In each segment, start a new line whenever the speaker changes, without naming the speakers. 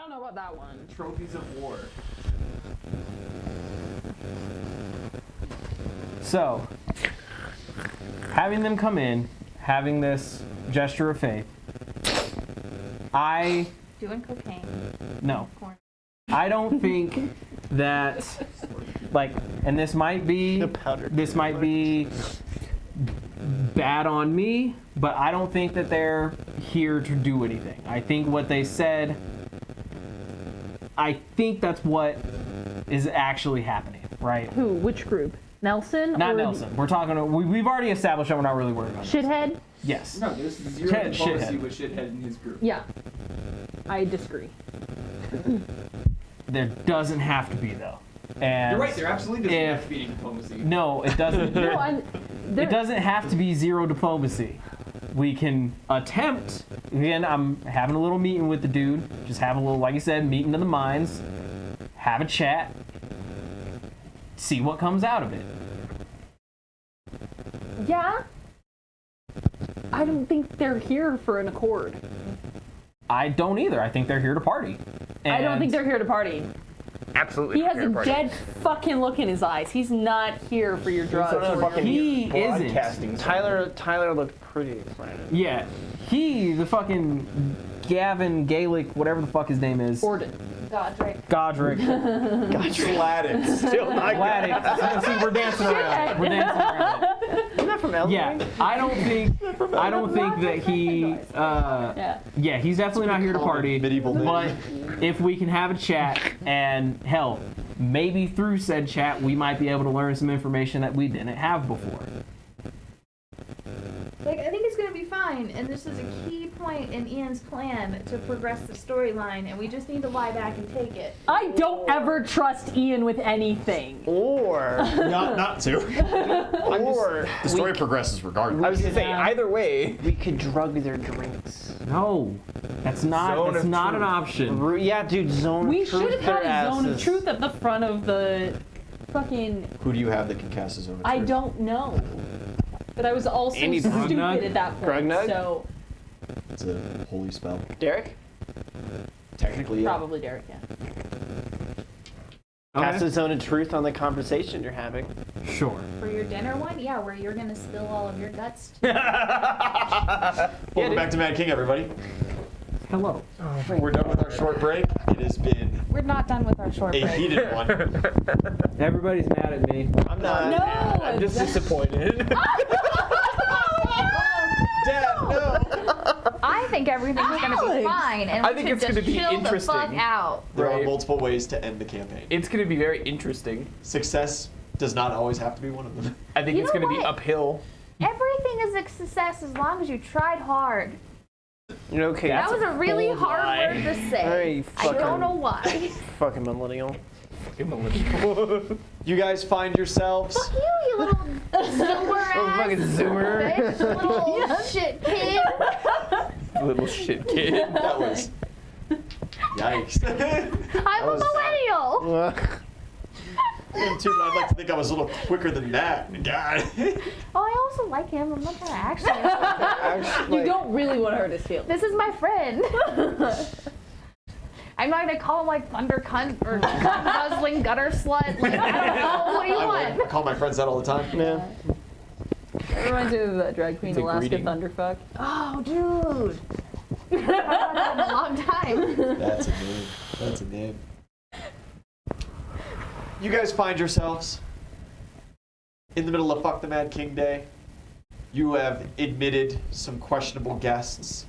don't know about that one.
Trophies of war.
So, having them come in, having this gesture of faith,
Doing cocaine.
no.
Corn.
I don't think that, like, and this might be bad on me, but I don't think that they're here to do anything. I think what they said, I think that's what is actually happening, right?
Who? Which group? Nelson?
Not
or
Nelson. We're talking, we've already established that we're not really worried about Nelson.
Shithead?
Yes.
No, there's zero
Shithead.
diplomacy with Shithead in his group.
Yeah. I disagree.
There doesn't have to be, though. And
You're right, there absolutely doesn't have to be any diplomacy.
No, it doesn't. It doesn't have to be zero diplomacy. We can attempt. Again, I'm having a little meeting with the dude. Just have a little, like you said, meeting of the minds. Have a chat. See what comes out of it.
Yeah? I don't think they're here for an accord.
I don't either. I think they're here to party.
I don't think they're here to party.
Absolutely.
He has a dead fucking look in his eyes. He's not here for your drugs.
He isn't.
Tyler looked pretty excited.
Yeah. The fucking Gavin, Gaelic, whatever the fuck his name is.
Gordon.
Godric.
Gladys.
Still not
Gladys. See, we're dancing around. We're dancing around.
Isn't that from Elden Ring?
Yeah, I don't think that he. Yeah, he's definitely not here to party.
Medieval
But if we can have a chat, and hell, maybe through said chat, we might be able to learn some information that we didn't have before.
Like, I think it's gonna be fine, and this is a key point in Ian's plan to progress the storyline, and we just need to lie back and take it.
I don't ever trust Ian with anything.
Or
Not to. The story progresses regardless.
I was gonna say either way.
We could drug their drinks.
No, that's not an option.
Yeah, dude, zone
We
of truth.
should have had
their
a zone of
asses.
truth at the front of the fucking.
Who do you have that can cast a zone of
I
truth?
don't know. But I was also
Amy
stupid
Brugnug?
at that point.
Brugnug?
So
It's a holy spell.
Derek?
Technically, yeah.
probably Derek, yeah.
Cast a zone of truth on the conversation you're having.
Sure.
For your dinner one? Yeah, where you're gonna spill all of your guts.
Welcome back to Mad King, everybody.
Hello.
We're done with our short break. It has been
We're not done with our short
a
break.
heated one.
Everybody's mad at me.
I'm not.
No!
I'm just disappointed.
Dad, no!
I think everything's gonna be fine, and
I
we
think
should
it's gonna
just
be
chill
interesting.
the fuck out.
There are
Right.
multiple ways to end the campaign.
It's gonna be very interesting.
Success does not always have to be one of them.
I think
You
it's
know
gonna be
what?
uphill.
Everything is a success as long as you tried hard.
Okay.
That was a really
bold
hard
lie.
word to say.
Very
I don't know why.
Fucking millennial.
You guys find yourselves
Fuck you little zoomer ass.
Fucking zoomer.
Bitch, little shit kid.
Little shit kid.
That was. Yikes.
I'm a millennial.
Too bad. I'd like to think I was a little quicker than that. God.
Oh, I also like him. I'm not trying to actually.
You don't really want to hurt his feelings.
This is my friend. I'm not gonna call him like thunder cunt or guzzling gutter slut. Like, I don't know. What do you
I
want?
call my friends that all the time.
Yeah.
It reminds me of that drag queen
It's a
Alaska
greeting.
Thunderfuck.
Oh, dude. I've had that in a long time.
That's a name. That's a name. You guys find yourselves in the middle of Fuck the Mad King Day. You have admitted some questionable guests.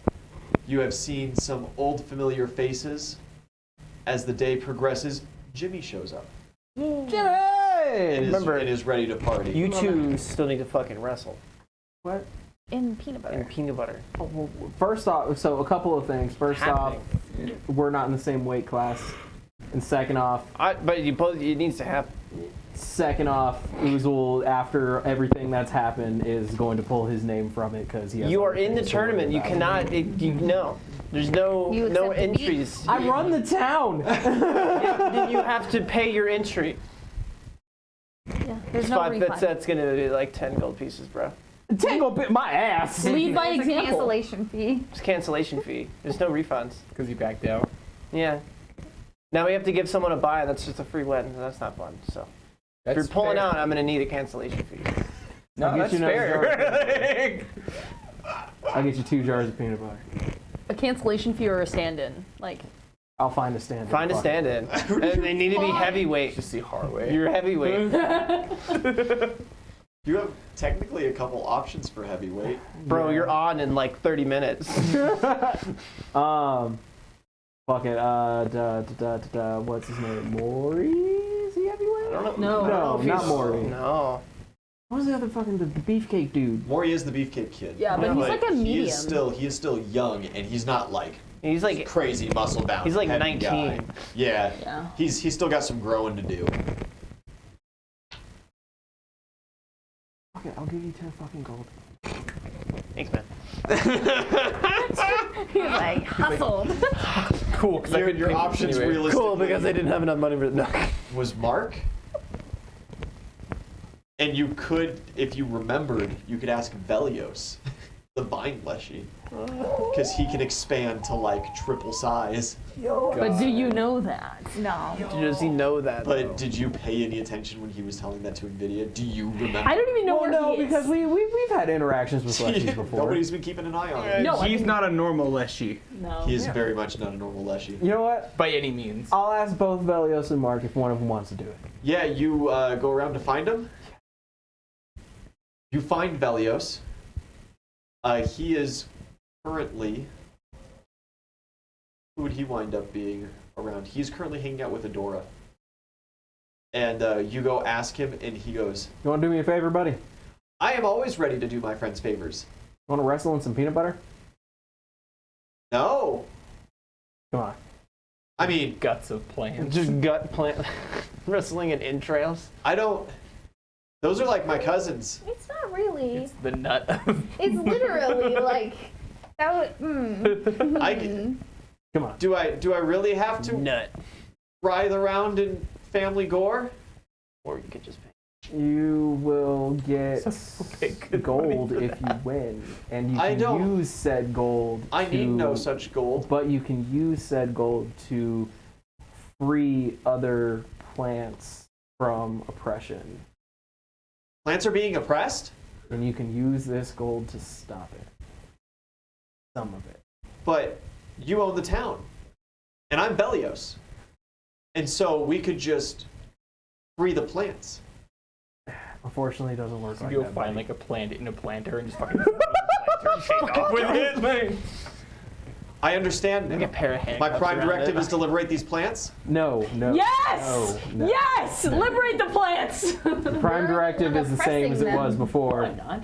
You have seen some old familiar faces. As the day progresses, Jimmy shows up
Jimmy!
and
Remember,
is ready to party.
you two still need to fucking wrestle.
What?
In peanut butter.
And peanut butter.
First off, so a couple of things. First off,
Happening.
we're not in the same weight class. And second off,
But it needs to happen.
Uzul, after everything that's happened, is going to pull his name from it because he has
You are
other
in the
things to worry
tournament. You
about.
cannot. No. There's no
You
no
accept defeat?
entries.
I run the town.
Then you have to pay your entry.
Yeah, there's no refund.
That's gonna be like 10 gold pieces, bro.
Tango bit my ass.
Lead by
There's a
example.
cancellation fee.
It's cancellation fee. There's no refunds.
Because you backed out.
Yeah. Now we have to give someone a buy. That's just a free win. That's not fun. So if you're pulling out, I'm gonna need a cancellation fee.
No,
I'll get
that's
you another
fair.
I'll get you 2 jars of peanut butter.
A cancellation fee or a stand-in? Like,
I'll find a stand-in.
Find a
Fuck it.
stand-in, and they need to be heavyweight.
Just see Harway.
You're heavyweight,
You have technically a couple options for heavyweight.
bro. You're on in like 30 minutes.
Fuck it. What's his name? Maury? Is he heavyweight?
I don't
no.
know.
No, not Maury.
No.
What was the other fucking the beefcake dude?
Maury is the beefcake kid.
Yeah, but he's like a
He is
medium.
still young, and he's not like
He's like
crazy muscle bound.
he's like
heavy
19.
guy. Yeah.
Yeah.
He's still got some growing to do.
Fuck it, I'll give you 10 fucking gold.
Thanks, man.
He's like, hustled.
Cool, because
Your options realistically
Cool, because they didn't have enough money for no.
was Mark. And you could, if you remembered, you could ask Velios, the Bind Leshy. Because he can expand to like triple size.
But do you know that?
No.
Does he know that?
But did you pay any attention when he was telling that to NVIDIA? Do you remember?
I don't even know
Well,
where
no,
he is.
because we've had interactions with Leshies before.
Nobody's been keeping an eye on him.
No, I
he's
think-
not a normal Leshy
No.
He is very much not a normal Leshy.
You know what?
by any means.
I'll ask both Velios and Mark if one of them wants to do it.
Yeah, you go around to find him. You find Velios. He is currently... Who would he wind up being around? He's currently hanging out with Adora. And you go ask him, and he goes,
You want to do me a favor, buddy? You
I am always ready to do my friends favors.
want to wrestle in some peanut butter?
No.
Come on.
I mean,
Guts of plants.
Just gut plant wrestling in entrails.
I don't... Those are like my cousins.
It's not really.
It's the nut of
It's literally like that would.
Come on.
Do I really have to
Nut.
writhe around in family gore?
Or you could just pay.
You will get
Okay, good
gold
money for
if you win, and you
I
can
don't-
use said gold.
I need
to-
no such gold.
But you can use said gold to free other plants from oppression,
Plants are being oppressed,
and you can use this gold to stop it. Some of it.
but you own the town, and I'm Belios, and so we could just free the plants.
Unfortunately, it doesn't work
So
like
you'll
that.
find
buddy.
like a plant in a planter and just fucking take off with it. Like,
I understand
Like
now.
a pair of handcuffs
My prime
around
directive
it.
is to liberate these plants.
No.
Yes!
No.
Yes! Liberate the plants!
The prime directive is the same as it
oppressing
was
them.
before.
I'm not.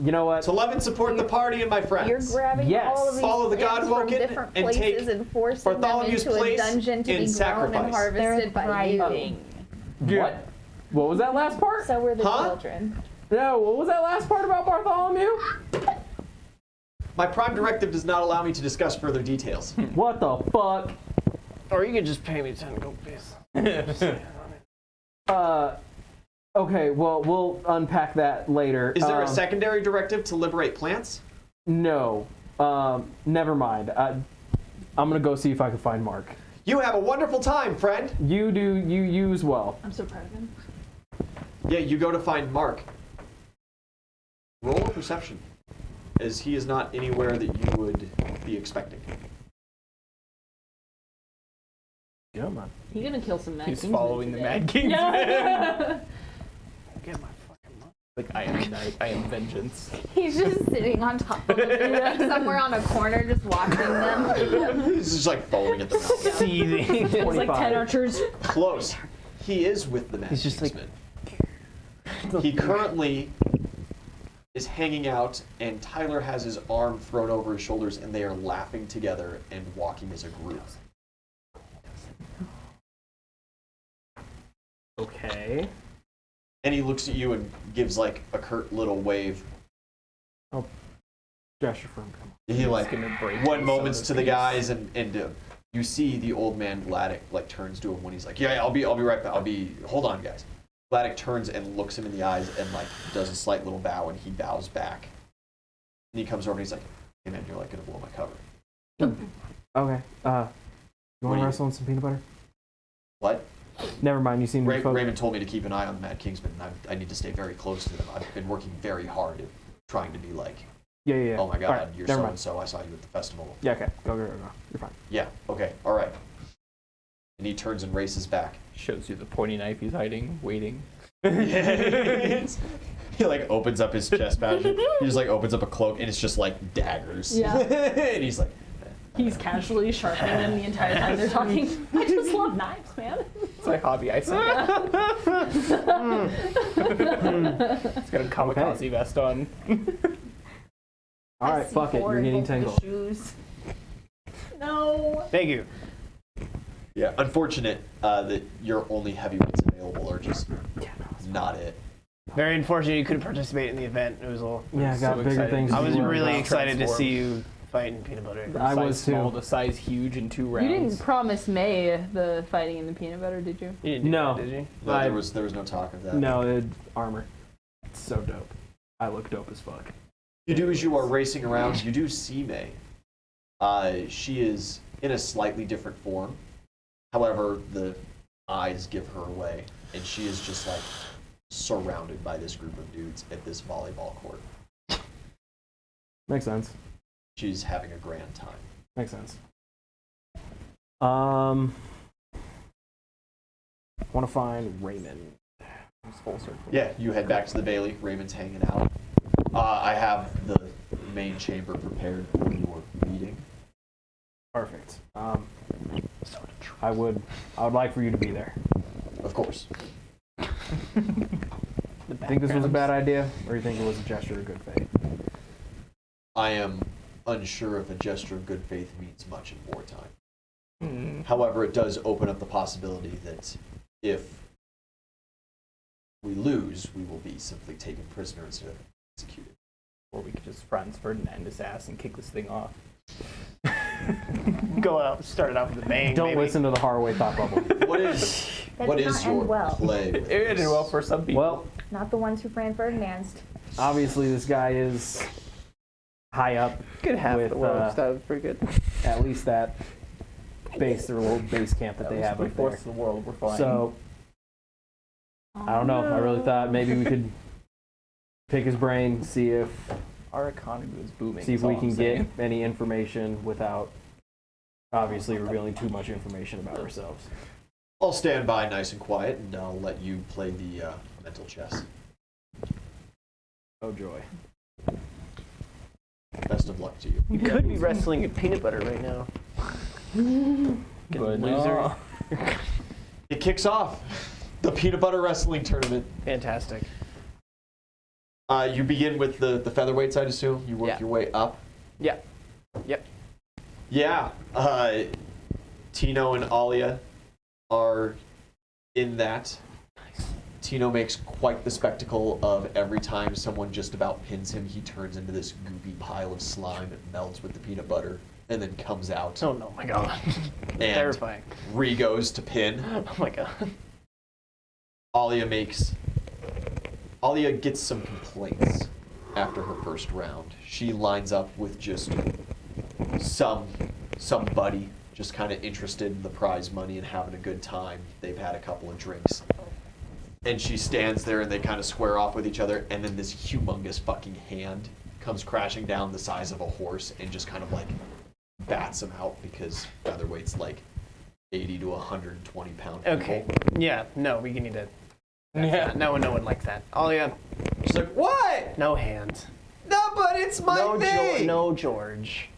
You know what?
To love and support the party and my
You're
friends.
grabbing
Yes.
all of these
Follow the
plants from
Godwoken
different
and take
places and forcing them
Bartholomew's
into a
place
dungeon to
in
be grown
sacrifice.
and harvested by you.
What? What was that last part?
So were the
Huh?
children.
No, what was that last part about Bartholomew?
My prime directive does not allow me to discuss further details.
What the fuck?
Or you could just pay me 10 gold pieces.
Okay, well, we'll unpack that later.
Is there a secondary directive to liberate plants?
No. Never mind. I'm gonna go see if I can find Mark.
You have a wonderful time, friend.
You use well.
I'm so proud of him.
Yeah, you go to find Mark. Roll a perception, as he is not anywhere that you would be expecting.
Yeah, man.
He's gonna kill some Mad
he's
Kingsmen
following the
today.
Mad Kingsman.
Yeah.
Get my fucking money.
Like, I am night, I am vengeance.
He's just sitting on top of them, somewhere on a corner, just watching them.
He's just like foaming at the mouth.
Seething.
It's like 10
25.
archers.
Close. He is with the Mad
He's just like-
Kingsman. He currently is hanging out, and Tyler has his arm thrown over his shoulders, and they are laughing together and walking as a group.
Okay.
And he looks at you and gives like a curt little wave.
Gesture for him. Come on.
He
He's
like
gonna break
one
his
moments
son
to
of
the
his-
guys, and you see the old man Vladik like turns to him when he's like, yeah, I'll be right back. Hold on, guys. Vladik turns and looks him in the eyes and like does a slight little bow, and he bows back. And he comes over and he's like, hey man, you're like gonna blow my cover.
Okay. You
What
want
do
to
you-
wrestle in some peanut butter?
What?
Never mind. You seem to be focused.
Raymond told me to keep an eye on the Mad Kingsman, and I need to stay very close to them. I've been working very hard at trying to be like,
Yeah.
oh my God,
All right,
you're
never
so
mind.
and so. I saw you at the festival.
Yeah. Okay. Go. You're fine.
Yeah. Okay. All right. And he turns and races back.
Shows you the pointy knife he's hiding, waiting.
He like opens up his chest pouch. He just like opens up a cloak, and it's just like daggers.
Yeah.
And he's like,
He's casually sharpening them the entire time they're talking. I just love knives, man.
It's my hobby, I say. It's got a kamikaze vest on.
All right. Fuck it. You're getting tangled.
Shoes. No.
Thank you.
yeah. Unfortunate that your only heavyweights available are just not it.
Very unfortunate you couldn't participate in the event. It was a little.
Yeah. I got
So
bigger
excited.
things.
I
to
was
worry
really
about.
excited to
Transform.
see you fight in peanut butter.
I
Size
was
small
too.
to size huge in 2
You
rounds.
didn't promise May the fighting in the peanut butter, did you?
You didn't do
No.
that, did you?
No,
I-
there was no talk of that.
No, armor. It's so dope. I look dope as fuck.
You do as you are racing around. You do see May. She is in a slightly different form. However, the eyes give her away, and she is just like surrounded by this group of dudes at this volleyball court.
Makes sense.
She's having a grand time.
Makes sense. Want to find Raymond.
It's full circle.
Yeah, you head back to the Bailey. Raymond's hanging out. I have the main chamber prepared for your meeting.
Perfect. I would like for you to be there.
Of course.
Think this was a bad idea, or you think it was a gesture of good faith?
I am unsure if a gesture of good faith means much in wartime.
Mm.
However, it does open up the possibility that if we lose, we will be simply taken prisoner instead of executed.
Or we could just Franz Ferdinand his ass and kick this thing off.
Go out, start it off with a bang.
Don't
maybe.
listen to the Haraway thought bubble.
What is
That
what
did
is
not end
your
well.
play? with
It did
this?
well for some people.
Well,
Not the ones who Fran Ferdinand's.
obviously this guy is high up
Good half
with
the world. That was pretty good.
at least that base or little base camp that they have up there.
of the world we're flying.
So I don't know. I really thought maybe we could pick his brain, see if
our economy was booming.
see if
is
we
all
can
I'm
get
saying.
any information without obviously revealing too much information about ourselves.
I'll stand by nice and quiet, and I'll let you play the mental chess.
Oh joy.
Best of luck to you.
You could be wrestling in peanut butter right now.
But
loser.
It kicks off the peanut butter wrestling tournament.
Fantastic.
You begin with the featherweights, I'd assume. You work
Yeah.
your way up.
Yeah. Yep.
Yeah. Tino and Alia are in that. Tino makes quite the spectacle of every time someone just about pins him, he turns into this goopy pile of slime and melts with the peanut butter and then comes out.
Oh no, my God.
and
Terrifying.
re-goes to pin.
Oh my God.
Alia gets some complaints after her first round. She lines up with just somebody just kind of interested in the prize money and having a good time. They've had a couple of drinks. And she stands there and they kind of square off with each other, and then this humongous fucking hand comes crashing down the size of a horse and just kind of like bats him out because featherweight's like 80 to 120 pound people.
Okay. Yeah. No, we need to.
Yeah.
No one likes that. Oh yeah.
She's like, what?
No hands.
No, but it's my
no,
thing.
no George.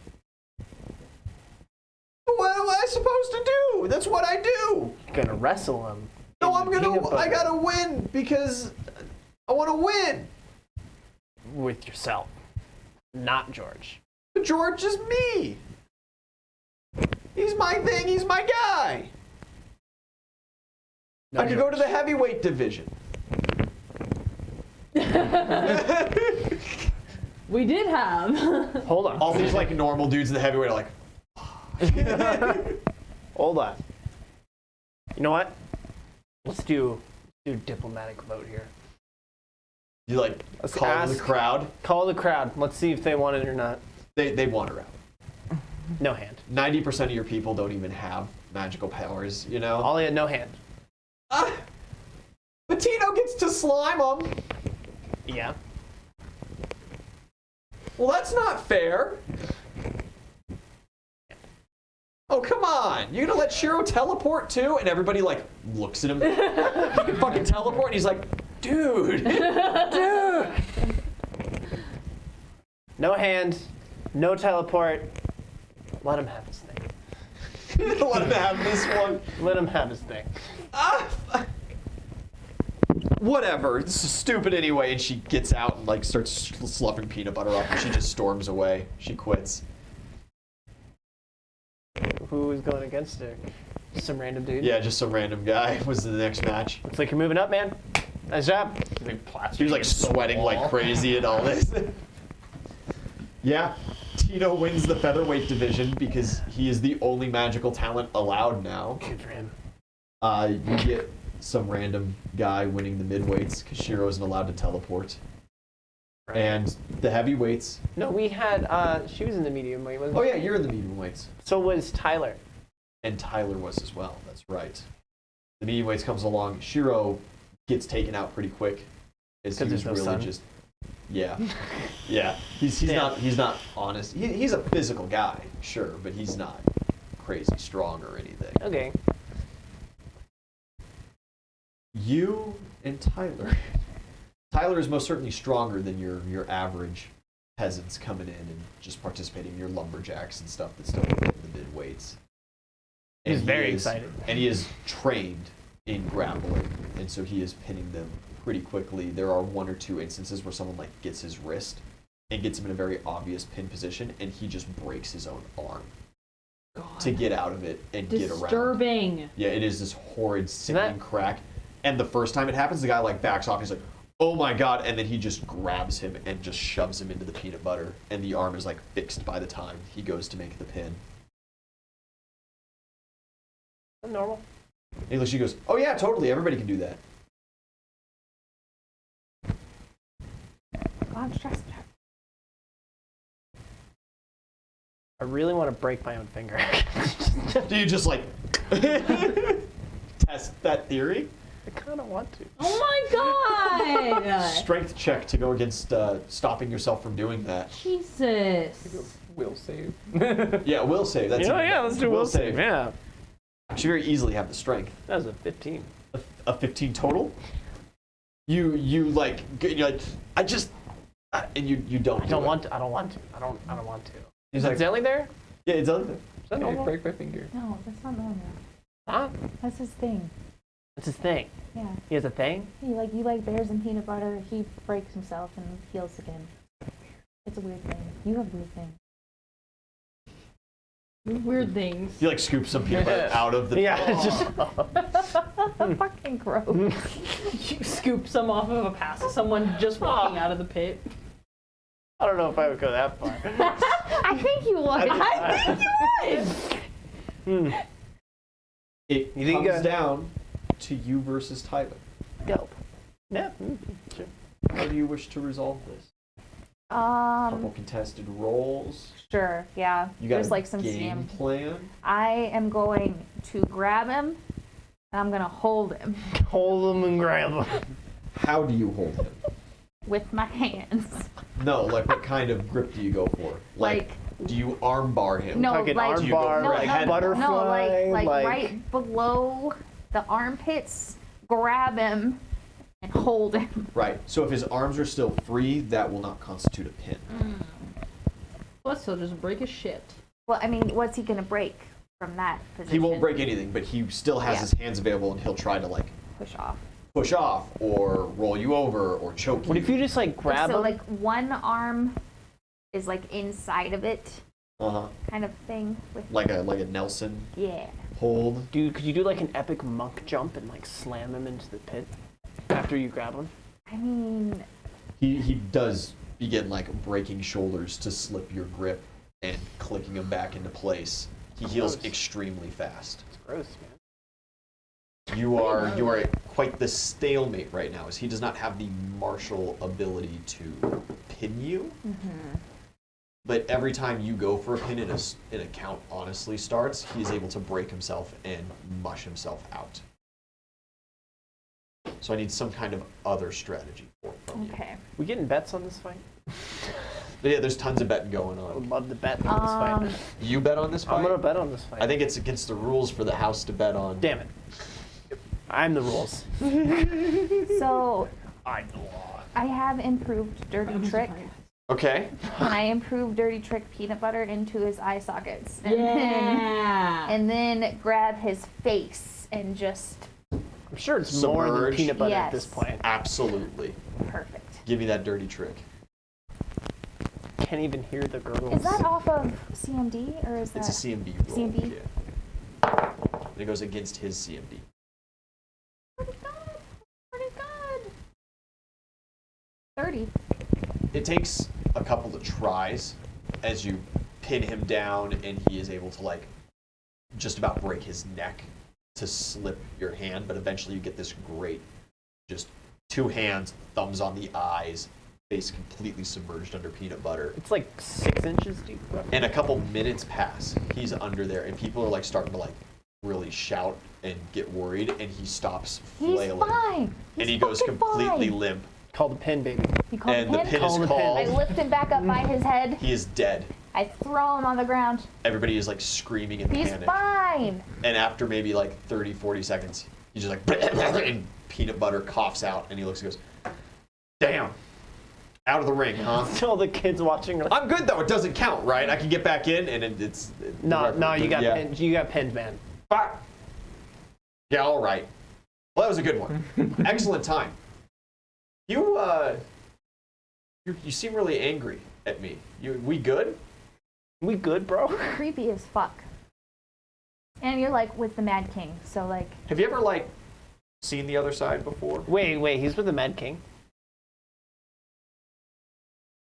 What am I supposed to do? That's what I do.
Gonna wrestle him.
No,
in peanut butter
I gotta win because I want to win.
with yourself, not George.
But George is me. He's my thing. He's my guy.
No
I could go to
George.
the heavyweight division.
We did have.
Hold on.
All these like normal dudes in the heavyweight are like,
Hold on. You know what? Let's do diplomatic vote here.
you like
Let's
call the
ask-
crowd.
Call the crowd. Let's see if they want it or not.
They want her out.
No hand.
90% of your people don't even have magical powers, you know?
Ollie had no hand.
Patino gets to slime him.
Yeah.
Well, that's not fair. Oh, come on. You're gonna let Shiro teleport too? And everybody, like, looks at him. He can fucking teleport, and he's like, dude. Dude.
No hand, no teleport. Let him have his thing.
Let him have this one.
Let him have his thing.
Whatever. This is stupid anyway. And she gets out and, like, starts sloughing peanut butter off, and she just storms away. She quits.
Who is going against her? Just some random dude?
Yeah, just some random guy was the next match.
Looks like you're moving up, man. Nice job.
He was, like, sweating like crazy and all this. Yeah. Tino wins the featherweight division because he is the only magical talent allowed now.
Good for him.
You get some random guy winning the midweights because Shiro isn't allowed to teleport. Right. And the heavyweights.
No, we had, she was in the medium weight, wasn't
Oh
she?
yeah, you're in the medium weights.
So was Tyler.
And Tyler was as well, that's right. The medium weights comes along, Shiro gets taken out pretty quick. Because he was
no
really
sun.
just yeah. Yeah. He's not honest. He's a physical guy, sure, but he's not crazy strong or anything.
Okay.
You and Tyler. Tyler is most certainly stronger than your average peasants coming in and just participating, your lumberjacks and stuff that still fit in the mid-weights.
He's very excited.
And he is trained in grappling, and so he is pinning them pretty quickly. There are one or two instances where someone like gets his wrist and gets him in a very obvious pin position, and he just breaks his own arm to get out of it and get around.
Disturbing.
Yeah, it is this horrid, sickening crack. And the first time it happens, the guy like backs off. He's like, oh my god, and then he just grabs him and just shoves him into the peanut butter, and the arm is like fixed by the time he goes to make the pin.
Normal.
And she goes, oh yeah, totally, everybody can do that.
Oh, I'm stressed.
I really want to break my own finger.
Do you just like test that theory?
I kind of want to.
Oh my god!
Strength check to go against stopping yourself from doing that.
Jesus.
Will save.
Yeah, will save. That's even
yeah,
better.
let's do will save. Yeah.
Actually, very easily have the strength.
That was a 15.
A 15 total. You like you're like I just and you don't.
I don't want to. I don't want to. I don't want to.
He's
Is
like,
Zelly there?
yeah, it's on there.
Is that normal?
Break my finger.
No, that's not normal.
Huh?
That's his thing.
That's his thing.
Yeah.
He has a thing?
You like bears and peanut butter. He breaks himself and heals again. It's a weird thing. You have weird things.
Weird things.
You like scoop some peanut butter out of the
Yeah, just
Fucking gross.
You scoop some off of a pass of someone just walking out of the pit.
I don't know if I would go that far.
I think you would.
I think you would!
It
You think,
comes down to you versus Tyler.
Dope. Yeah. Sure.
How do you wish to resolve this? Couple
Um,
contested roles.
sure, yeah.
You got
There's
a
like some
game
scam.
plan.
I am going to grab him, and I'm gonna hold him
Hold him and grab him.
How do you hold him?
with my hands.
No, like what kind of grip do you go for? Like do you arm bar him?
No,
Fucking
like
arm
you go
bar,
for a
like
head
butterfly.
no, like right below the armpits. Grab him and hold him.
Right. So if his arms are still free, that will not constitute a pin.
Plus, he'll just break his shit.
Well, I mean, what's he gonna break from that position?
He won't break anything, but he still has
Yeah.
his hands available, and he'll try to like
Push off.
push off or roll you over or choke you.
What if you just like grab
so
him?
like one arm is like inside of it,
Uh-huh.
kind of thing. With
Like a Nelson
yeah.
hold.
Dude, could you do like an epic monk jump and like slam him into the pit after you grab him?
I mean,
He does begin like breaking shoulders to slip your grip and clicking him back into place. He heals
Gross.
extremely fast.
It's gross, man.
You are at quite the stalemate right now, as he does not have the martial ability to pin you. But every time you go for a pin and an count honestly starts, he's able to break himself and mush himself out. So I need some kind of other strategy from you.
Okay.
We getting bets on this fight?
But yeah, there's tons of betting going
I would
on.
love to bet on this fight.
You bet on this fight?
I'm gonna bet on this fight.
I think it's against the rules for the house to bet on.
Damn it. I'm the rules.
So
I'm the law.
I have improved Dirty Trick.
Okay.
Can I improve Dirty Trick peanut butter into his eye sockets?
Yeah.
And then grab his face and just
I'm sure it's more than
Submerge.
peanut butter at
Yes.
this point.
Absolutely.
perfect.
Give me that dirty trick.
Can't even hear the gurgles.
Is that off of CMD or is that?
It's a CMB roll.
CMB?
Yeah. And it goes against his CMD.
Pretty good. Pretty good. 30.
It takes a couple of tries as you pin him down and he is able to like just about break his neck to slip your hand, but eventually you get this great just two hands, thumbs on the eyes, face completely submerged under peanut butter.
It's like 6 inches deep.
And a couple minutes pass, he's under there and people are like starting to like really shout and get worried and he stops
He's
flailing.
fine.
And he
He's
goes
fucking
completely
fine.
limp.
Called a pin, baby.
You call
And
the
the
pin?
pin is
Call the pin.
I
called.
lift him back up by his head.
He is dead.
I throw him on the ground.
Everybody is like screaming in
He's
panic.
fine.
And after maybe like 30, 40 seconds, he's just like, and peanut butter coughs out, and he looks and goes, damn, out of the ring, huh?
All the kids watching are like,
I'm good though, it doesn't count, right? I can get back in, and it's...
no, you got
yeah.
pinned. You got pinned, man.
Fuck. Yeah, all right. Well, that was a good one. Excellent time. You seem really angry at me. We good?
We good, bro?
Creepy as fuck. And you're like with the Mad King, so like.
Have you ever like seen the other side before?
Wait, he's with the Mad King?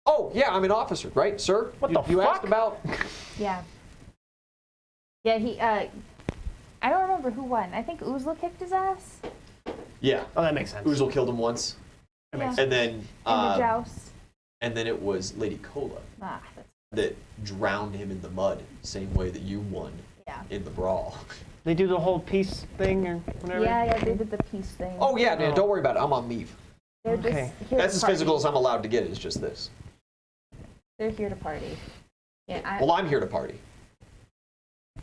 Oh, yeah, I'm an officer, right, sir?
What
you,
the
you
fuck?
asked about...
Yeah. Yeah, he, I don't remember who won. I think Uzla kicked his ass.
Yeah.
Oh, that makes sense.
Uzel killed him once.
Yeah.
And then...
In the joust.
And then it was Lady Cola
Ah, that's,
that drowned him in the mud, same way that you won
yeah.
in the brawl.
They do the whole peace thing or whatever?
Yeah, they did the peace thing.
Oh, yeah, man, don't worry about it. I'm on leave.
They're
okay.
just here
That's
to
as
party.
physical as I'm allowed to get, is just this.
They're here to party. Yeah,
Well, I'm here to party.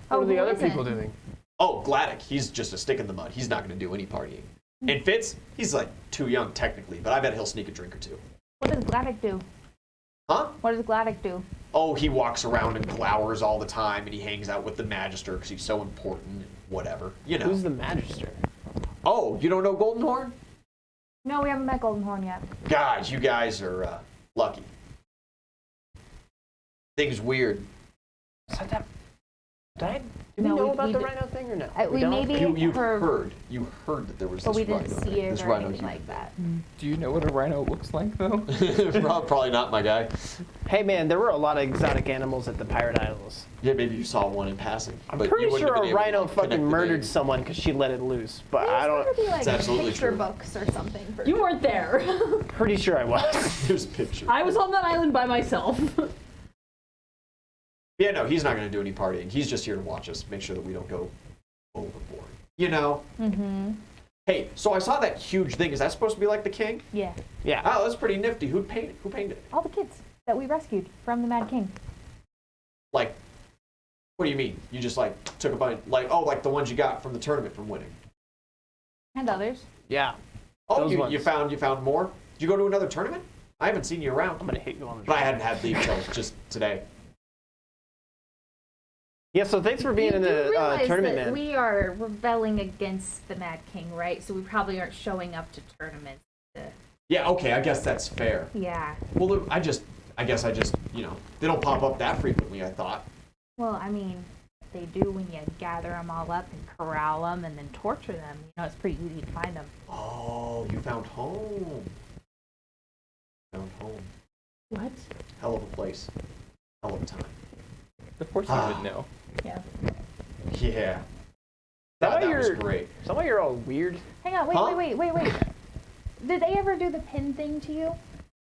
What are the
who
other
isn't?
people doing?
Oh, Gladdock, he's just a stick in the mud. He's not going to do any partying. And Fitz, he's like too young technically, but I bet he'll sneak a drink or two.
What does Gladdock do?
Huh?
What does Gladdock do?
Oh, he walks around and glowers all the time, and he hangs out with the Magister because he's so important and whatever. You know.
Who's the Magister?
Oh, you don't know Goldenhorn?
No, we haven't met Goldenhorn yet.
God, you guys are lucky. Thing's weird.
Is that Did we
No,
know
we-
about
we
the
did-
rhino thing or no?
We
don't?
maybe
You
heard,
heard that there was
but
this
we didn't
rhino
see
thing,
it
this
or
rhino
anything
human
like that.
Do you know what a rhino looks like, though?
thing. Probably not, my guy.
Hey man, there were a lot of exotic animals at the Pirate Isles.
Yeah, maybe you saw one in passing.
I'm
but
pretty
you wouldn't
sure
have been
a
able to,
rhino
like, connect
fucking
the
murdered
names.
someone because she let it loose, but
There's
I don't.
gotta be like
It's absolutely
picture
true.
books or something. For
You weren't there.
Pretty sure I was.
There's pictures.
I was on that island by myself.
Yeah, no, he's not going to do any partying. He's just here to watch us, make sure that we don't go overboard. You know?
Mm-hmm.
Hey, so I saw that huge thing. Is that supposed to be like the king?
Yeah.
Yeah.
Oh, that's pretty nifty. Who painted it?
All the kids that we rescued from the Mad King.
Like, what do you mean? You just like took a bunch, like the ones you got from the tournament from winning.
And others.
Yeah.
Oh,
Those
you
ones.
found more? Did you go to another tournament? I haven't seen you around.
I'm gonna hit you on the.
But I hadn't had leave till just today.
Yeah. So thanks for being
You
in
do
the
realize
tournament,
that
man.
we are rebelling against the Mad King, right? So we probably aren't showing up to tournaments.
Yeah, okay, I guess that's fair.
Yeah.
Well, look, I guess I just, they don't pop up that frequently, I thought.
Well, I mean, they do when you gather them all up and corral them and then torture them. You know, it's pretty easy to find them.
Oh, you found home. Found home.
What?
Hell of a place. Hell of a time.
Of course you would know.
Yeah.
Yeah.
That
That
why
was
you're-
great.
Is that why you're all weird?
Hang on,
Huh?
wait. Did they ever do the pin thing to you?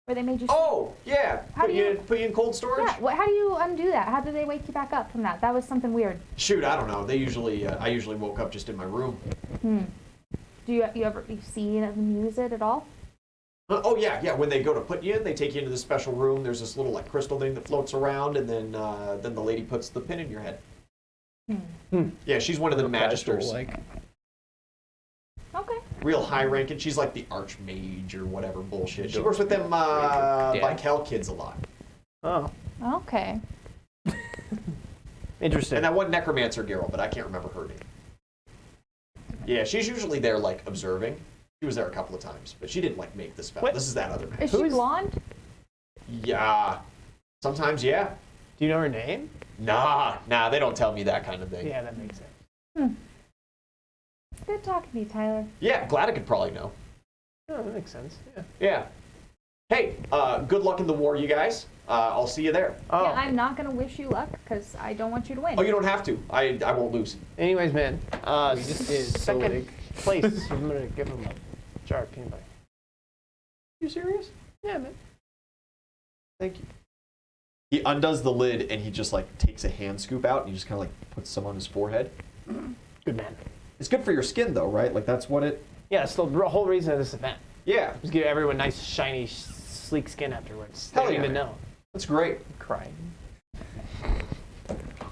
Where they made you.
Oh, yeah.
How
Put
do
you,
you-
put you in cold storage?
Yeah. How do you undo that? How did they wake you back up from that? That was something weird.
Shoot, I don't know. They usually, I usually woke up just in my room.
Do you ever see them use it at all?
Oh yeah. When they go to put you in, they take you into this special room. There's this little like crystal thing that floats around, and then the lady puts the pin in your head. Yeah, she's one of the magisters.
Like,
Okay.
Real high ranking. She's like the archmage or whatever bullshit. She works with them Vikel kids a lot.
oh,
Okay.
interesting.
And that one necromancer girl, but I can't remember her name. Yeah, she's usually there like observing. She was there a couple of times, but she didn't like make the spell.
What?
This is that other
Is
man.
she blonde?
Yeah. Sometimes, yeah.
Do you know her name?
Nah, they don't tell me that kind of thing.
Yeah, that makes sense.
Good talking to you, Tyler.
Yeah, glad I could probably know.
Oh, that makes sense. Yeah.
Yeah. Hey, good luck in the war, you guys. I'll see you there.
Oh,
Yeah, I'm not gonna wish you luck because I don't want you to win.
Oh, you don't have to. I won't lose.
anyways, man.
We just did so
second
big.
place. I'm gonna give him a jar of peanut butter.
You serious?
Yeah, man.
Thank you. He undoes the lid and he just like takes a hand scoop out and he just kind of like puts some on his forehead.
Good man.
It's good for your skin though, right? Like that's what it.
Yeah, that's the whole reason of this event.
Yeah,
Just give everyone nice, shiny, sleek skin afterwards. They
Hell
don't
yeah.
even know.
that's great.
Crying.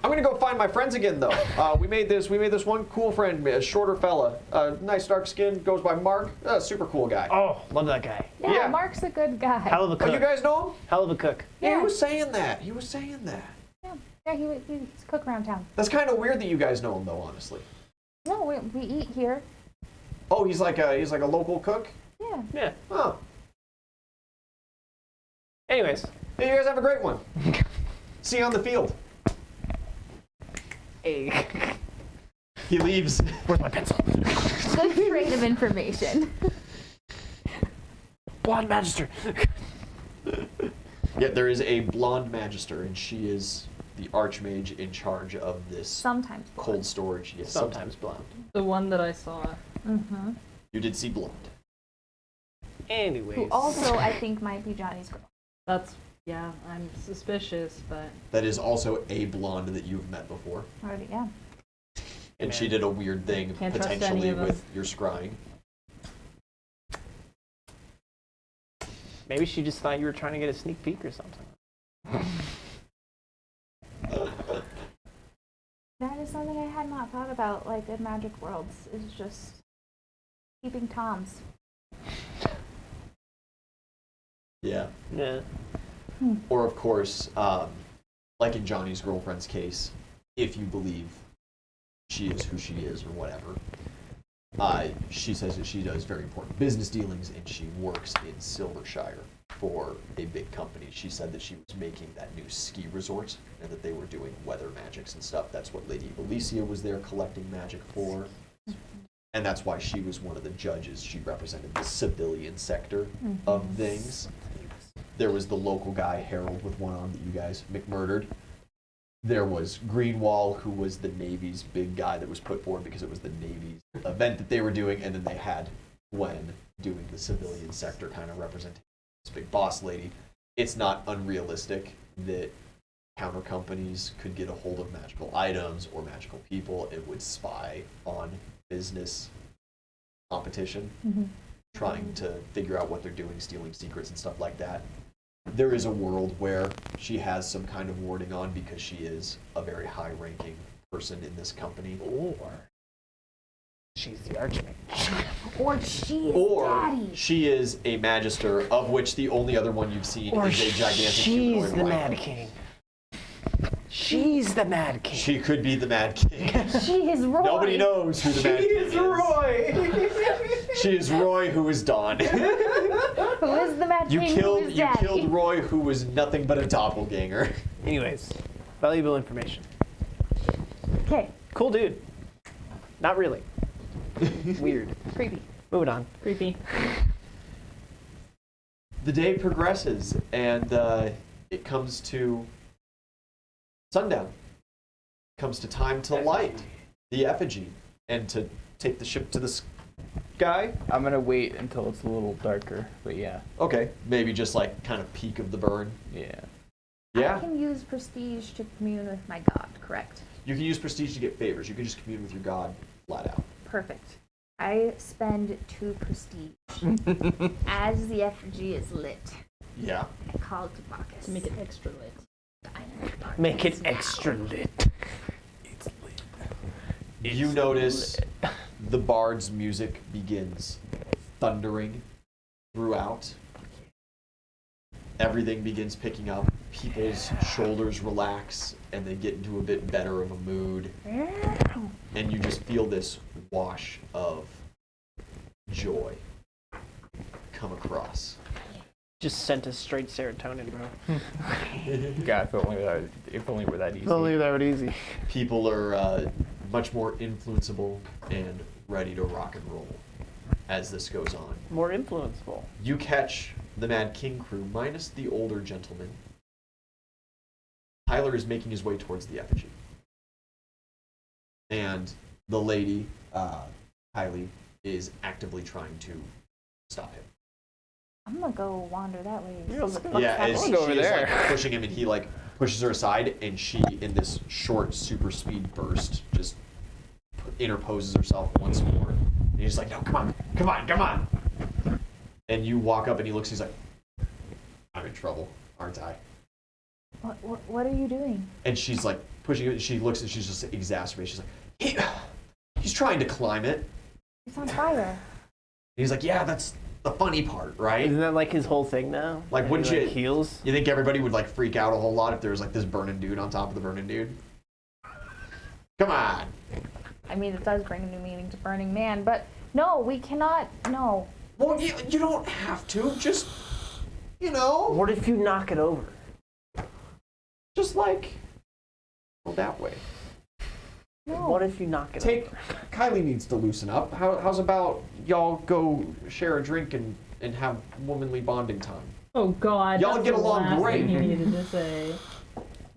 I'm gonna go find my friends again though. We made this one cool friend, a shorter fella, nice dark skin, goes by Mark. Super cool guy.
Oh, love that guy.
Yeah,
yeah.
Mark's a good guy.
Hell of a
Oh,
cook.
you guys know him?
Hell of a cook.
Yeah,
Yeah.
he was saying that. He was saying that.
Yeah, he's a cook around town.
That's kind of weird that you guys know him though, honestly.
No, we eat here.
Oh, he's like a local cook.
Yeah.
Yeah.
Oh,
Anyways.
hey, you guys have a great one. See you on the field.
Hey.
He leaves.
Where's my pencil?
Good trade of information.
Blonde Magister.
Yeah, there is a blonde magister, and she is the archmage in charge of this
Sometimes.
cold storage. Yes,
Sometimes blonde.
The one that I saw.
Mm-hmm.
You did see blonde.
Anyways.
Who also I think might be Johnny's girl.
That's, yeah, I'm suspicious, but
That is also a blonde that you've met before.
Already, yeah.
And she did a weird thing
Can't trust any
potentially
of them.
with your scrying.
Maybe she just thought you were trying to get a sneak peek or something.
That is something I had not thought about, like in Magic Worlds, is just keeping toms.
Yeah.
Yeah.
Or of course, like in Johnny's girlfriend's case, if you believe she is who she is or whatever, she says that she does very important business dealings and she works in Silvershire for a big company. She said that she was making that new ski resort and that they were doing weather magics and stuff. That's what Lady Alicia was there collecting magic for. And that's why she was one of the judges. She represented the civilian sector of things. There was the local guy, Harold, with one arm that you guys McMurdered. There was Greenwall, who was the Navy's big guy that was put forward because it was the Navy's event that they were doing. And then they had Gwen doing the civilian sector kind of representation. This big boss lady. It's not unrealistic that counter companies could get a hold of magical items or magical people and would spy on business competition, trying to figure out what they're doing, stealing secrets and stuff like that. There is a world where she has some kind of warding on because she is a very high-ranking person in this company.
Or she's the archmage.
Or she is
Or
Daddy.
she is a magister, of which the only other one you've seen
Or
is a gigantic
she's
humanoid
the
rhino.
Mad King. She's the Mad King.
She could be the Mad King.
She is Roy.
Nobody knows who the Mad King is.
Roy.
She is Roy, who is Dawn.
Who is the Mad King? Who is
You
Daddy?
killed Roy, who was nothing but a doppelganger.
Anyways, valuable information.
Okay,
Cool dude. Not really. Weird.
creepy.
Moving on.
creepy.
The day progresses, and it comes to sundown. It comes to time to light the effigy and to take the ship to the
sky. I'm gonna wait until it's a little darker, but yeah.
Okay, maybe just like kind of peak of the burn.
Yeah.
Yeah.
I can use prestige to commune with my god, correct?
You can use prestige to get favors. You can just commune with your god flat out.
Perfect. I spend 2 prestige. As the effigy is lit,
Yeah.
I call to Bacchus.
To make it extra lit.
Make it extra lit.
You notice the bard's music begins thundering throughout. Everything begins picking up. People's shoulders relax and they get into a bit better of a mood. And you just feel this wash of joy come across.
Just sent us straight serotonin, bro.
God, if only were that easy.
Only that would easy.
People are much more influenceable and ready to rock and roll as this goes on.
More influenceable.
You catch the Mad King crew minus the older gentleman. Tyler is making his way towards the effigy. And the lady, Kylie, is actively trying to stop him.
I'm gonna go wander that way.
Yeah,
See
let's
what
go.
the
Yeah,
fuck's
as
I'll
she
go
is
over there.
like pushing him and he like pushes her aside and she, in this short super speed burst, just interposes herself once more. And he's like, no, come on, come on, come on. And you walk up and he looks, he's like, I'm in trouble, aren't I?
What are you doing?
And she's like pushing it. She looks and she's just exacerbated. She's like, he's trying to climb it.
It's on fire.
And he's like, yeah, that's the funny part, right?
Isn't that like his whole thing now?
Like,
And
wouldn't
he,
you?
heals?
You think everybody would like freak out a whole lot if there was like this burning dude on top of the burning dude? Come on.
I mean, it does bring a new meaning to Burning Man, but no, we cannot. No.
Well, you don't have to. Just, you know,
What if you knock it over?
just like, go that way.
No.
What if you knock it
Take,
over?
Kylie needs to loosen up. How's about y'all go share a drink and have womanly bonding time?
Oh God.
Y'all
that's
get
the
along
last
great.
thing He needed to say.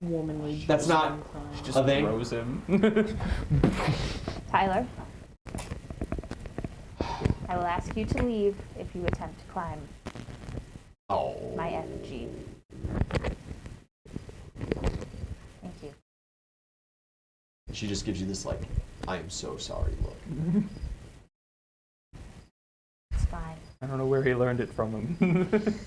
Womanly.
That's not
Just
a thing.
throws him.
Tyler, I will ask you to leave if you attempt to climb
Oh.
my effigy. Thank you.
She just gives you this like, I am so sorry look.
It's fine.
I don't know where he learned it from him.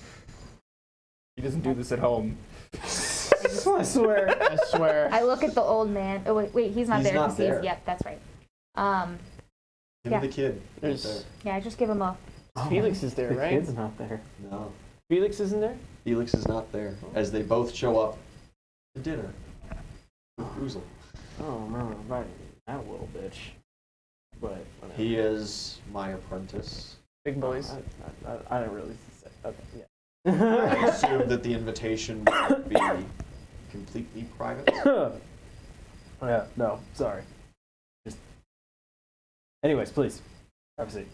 He doesn't do this at home.
I swear. I swear.
I look at the old man. Oh wait, he's not
He's
there.
not
'Cause
there.
Yep, that's right.
Him
Yeah.
and the kid.
There's-
Right
Yeah, I just give him a.
Felix is there,
The
right?
kid's not there.
there. No.
Felix isn't there?
Felix is not there. As they both show up to dinner with Oozle.
Oh no, right, that little bitch. But whatever.
He is my apprentice.
Big boys.
I didn't really say. Okay, yeah.
I assume that the invitation would be completely private.
Yeah, no, sorry. Just. Anyways, please, have a seat.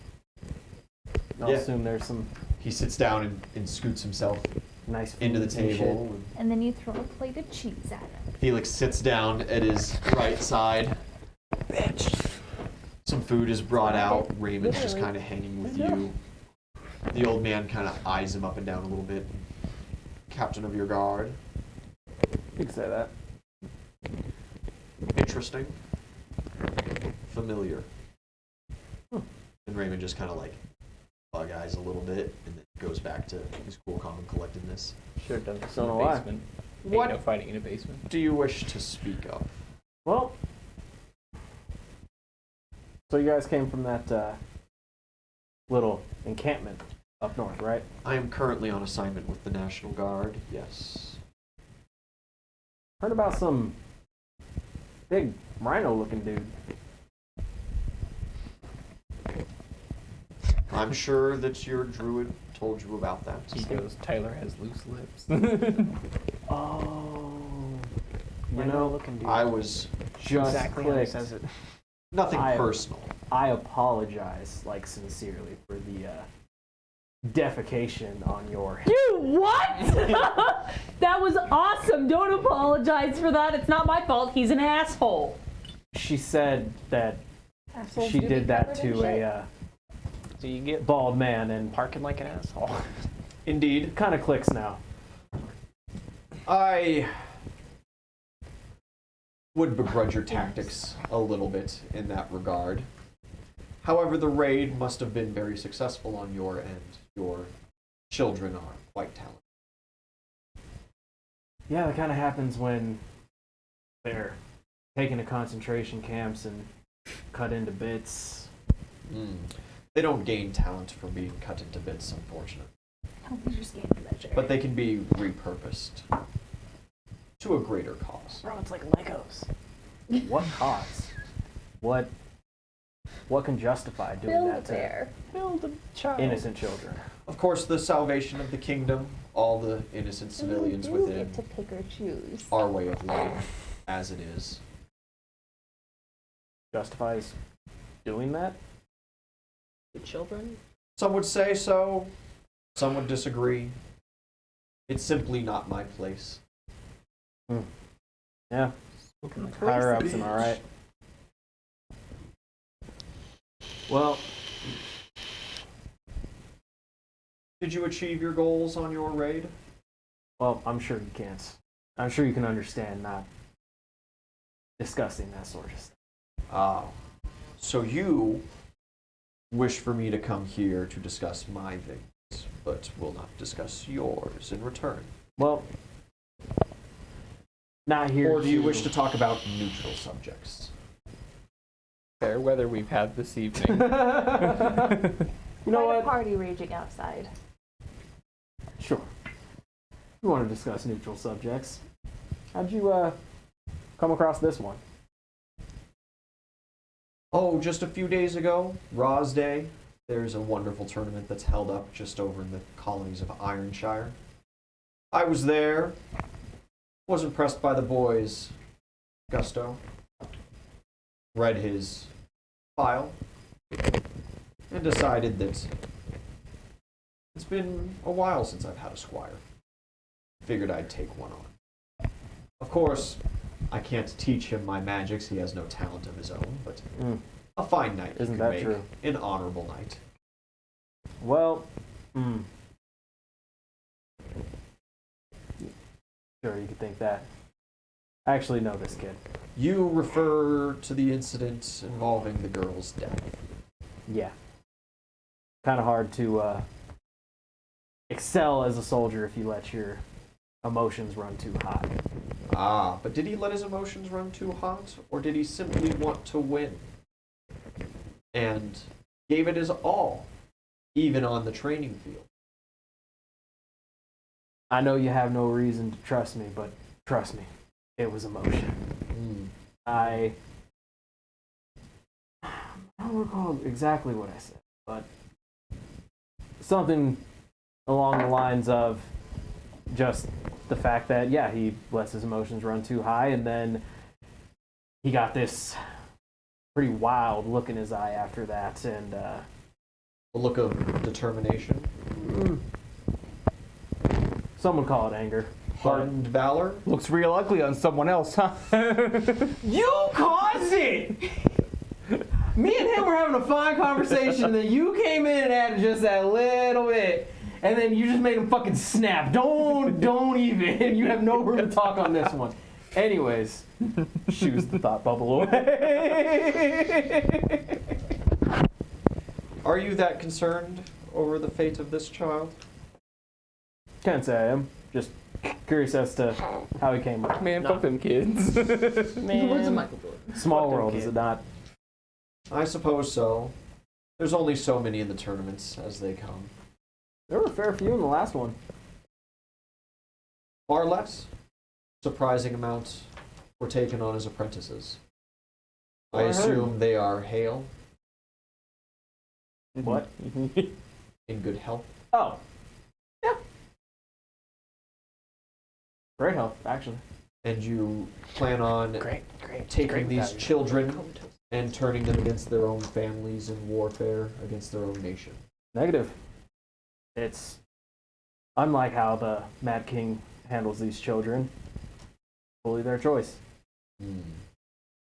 I'll
Yeah.
assume there's some
He sits down and scoots himself
nice food
into the
and shit.
table.
And then you throw a plate of cheese at him.
Felix sits down at his right side. Some food is brought out. Raymond's just kind of hanging with you. The old man kind of eyes him up and down a little bit. Captain of your guard.
You can say that.
Interesting. Familiar. And Raymond just kind of like bug eyes a little bit and then goes back to his cool, calm, and collectedness.
Should have done this
Don't
in
know
the
why.
basement.
What?
Ain't no fighting in a basement.
Do you wish to speak of?
Well, so you guys came from that little encampment up north, right?
I am currently on assignment with the National Guard, yes.
Heard about some big rhino-looking dude.
I'm sure that your druid told you about that.
He goes, Tyler has loose lips.
Oh, you
Rhino
know,
looking dude.
I was
just
exactly how he
clicked.
says it.
nothing
I-
personal.
I apologize, like sincerely, for the defecation on your.
You what? That was awesome. Don't apologize for that. It's not my fault. He's an asshole.
She said that
Assholes
she
do
did
be
that
covered in
to
shit.
a Do you get
bald man and
parking like an asshole?
Indeed.
kind of clicks now.
I would begrudge your tactics a little bit in that regard. However, the raid must have been very successful on your end. Your children are quite talented.
Yeah, that kind of happens when they're taken to concentration camps and cut into bits.
They don't gain talent from being cut into bits, unfortunately.
These are scanned measure.
But they can be repurposed to a greater cause.
Bro, it's like Legos. What cause? What can justify doing
Build
that to
there.
Build a child.
innocent children?
Of course, the salvation of the kingdom, all the innocent civilians
We do
within
get to pick or choose.
our way of life, as it is.
Justifies doing that?
The children?
Some would say so, some would disagree. It's simply not my place.
Yeah. Higher ups, am I right? Well,
Did you achieve your goals on your raid?
I'm sure you can't. I'm sure you can understand not discussing that sort of stuff.
Ah, so you wish for me to come here to discuss my things, but will not discuss yours in return.
Well, not here.
Or do you wish to talk about neutral subjects?
Fair weather we've had this evening.
You know
Quite a
what?
party raging outside.
Sure. We want to discuss neutral subjects. How'd you come across this one?
Oh, just a few days ago, Ra's Day, there's a wonderful tournament that's held up just over in the colonies of Ironshire. I was there, was impressed by the boys' gusto, read his file, and decided that it's been a while since I've had a squire. Figured I'd take one on. Of course, I can't teach him my magics, he has no talent of his own, but a fine knight
Isn't
he
that
could make,
true?
an honorable knight.
Well, sure, you could think that. I actually know this kid.
You refer to the incident involving the girl's death.
Yeah. Kind of hard to excel as a soldier if you let your emotions run too high.
Ah, but did he let his emotions run too hot, or did he simply want to win? And gave it his all, even on the training field.
I know you have no reason to trust me, but trust me, it was emotion. I don't recall exactly what I said, but something along the lines of just the fact that, yeah, he lets his emotions run too high, and then he got this pretty wild look in his eye after that, and
A look of determination,
some would call it anger.
hardened valor.
Looks real ugly on someone else, huh?
You caused it! Me and him were having a fine conversation, and then you came in and added just that little bit, and then you just made him fucking snap. Don't even. You have no room to talk on this one. Anyways, shoos the thought bubble away.
Are you that concerned over the fate of this child?
Can't say I am. Just curious as to how he came up.
Man, fuck them kids.
Man, small world, is it not?
I suppose so. There's only so many in the tournaments as they come.
There were a fair few in the last one.
Far less. Surprising amount were taken on as apprentices. I assume they are hale,
What?
in good health.
Oh. Yeah. Great help, actually.
And you plan on
great.
taking these children and turning them against their own families in warfare against their own nation.
Negative. It's unlike how the Mad King handles these children. Fully their choice.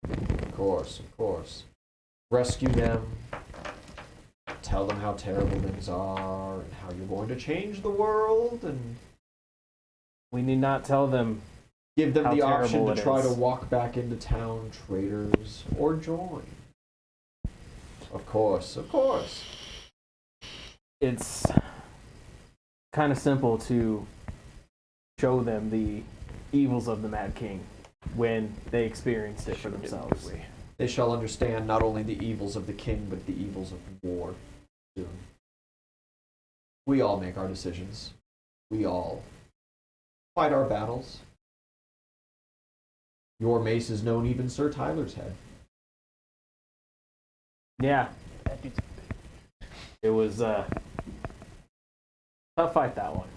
Of course, of course. Rescue them, tell them how terrible things are and how you're going to change the world and
We need not tell them.
give them
How
the option
terrible
to
it
try to
is.
walk back into town, traitors, or join. Of course, of course.
It's kind of simple to show them the evils of the Mad King when they experienced it for themselves.
They shall understand not only the evils of the king, but the evils of war soon. We all make our decisions. We all fight our battles. Your mace is known even Sir Tyler's head.
Yeah. It was tough fight, that one.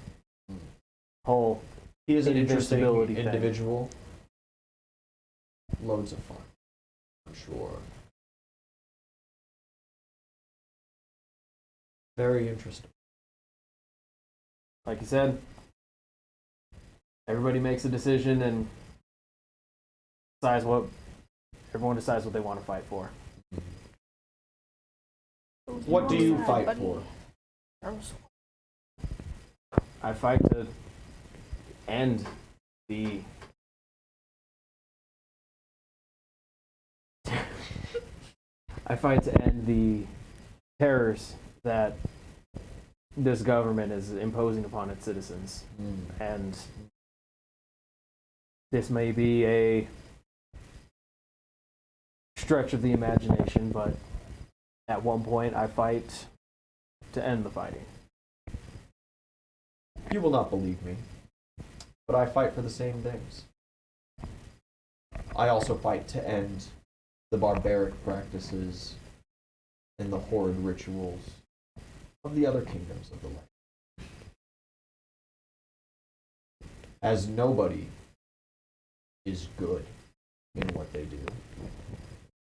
Whole
He is an interesting
invincibility thing.
individual. Loads of fun, I'm sure. Very interesting.
Like you said, everybody makes a decision and everyone decides what they want to fight for.
What do you fight for?
I fight to end the I fight to end the terrors that this government is imposing upon its citizens. And this may be a stretch of the imagination, but at one point I fight to end the fighting.
You will not believe me, but I fight for the same things. I also fight to end the barbaric practices and the horrid rituals of the other kingdoms of the land. As nobody is good in what they do.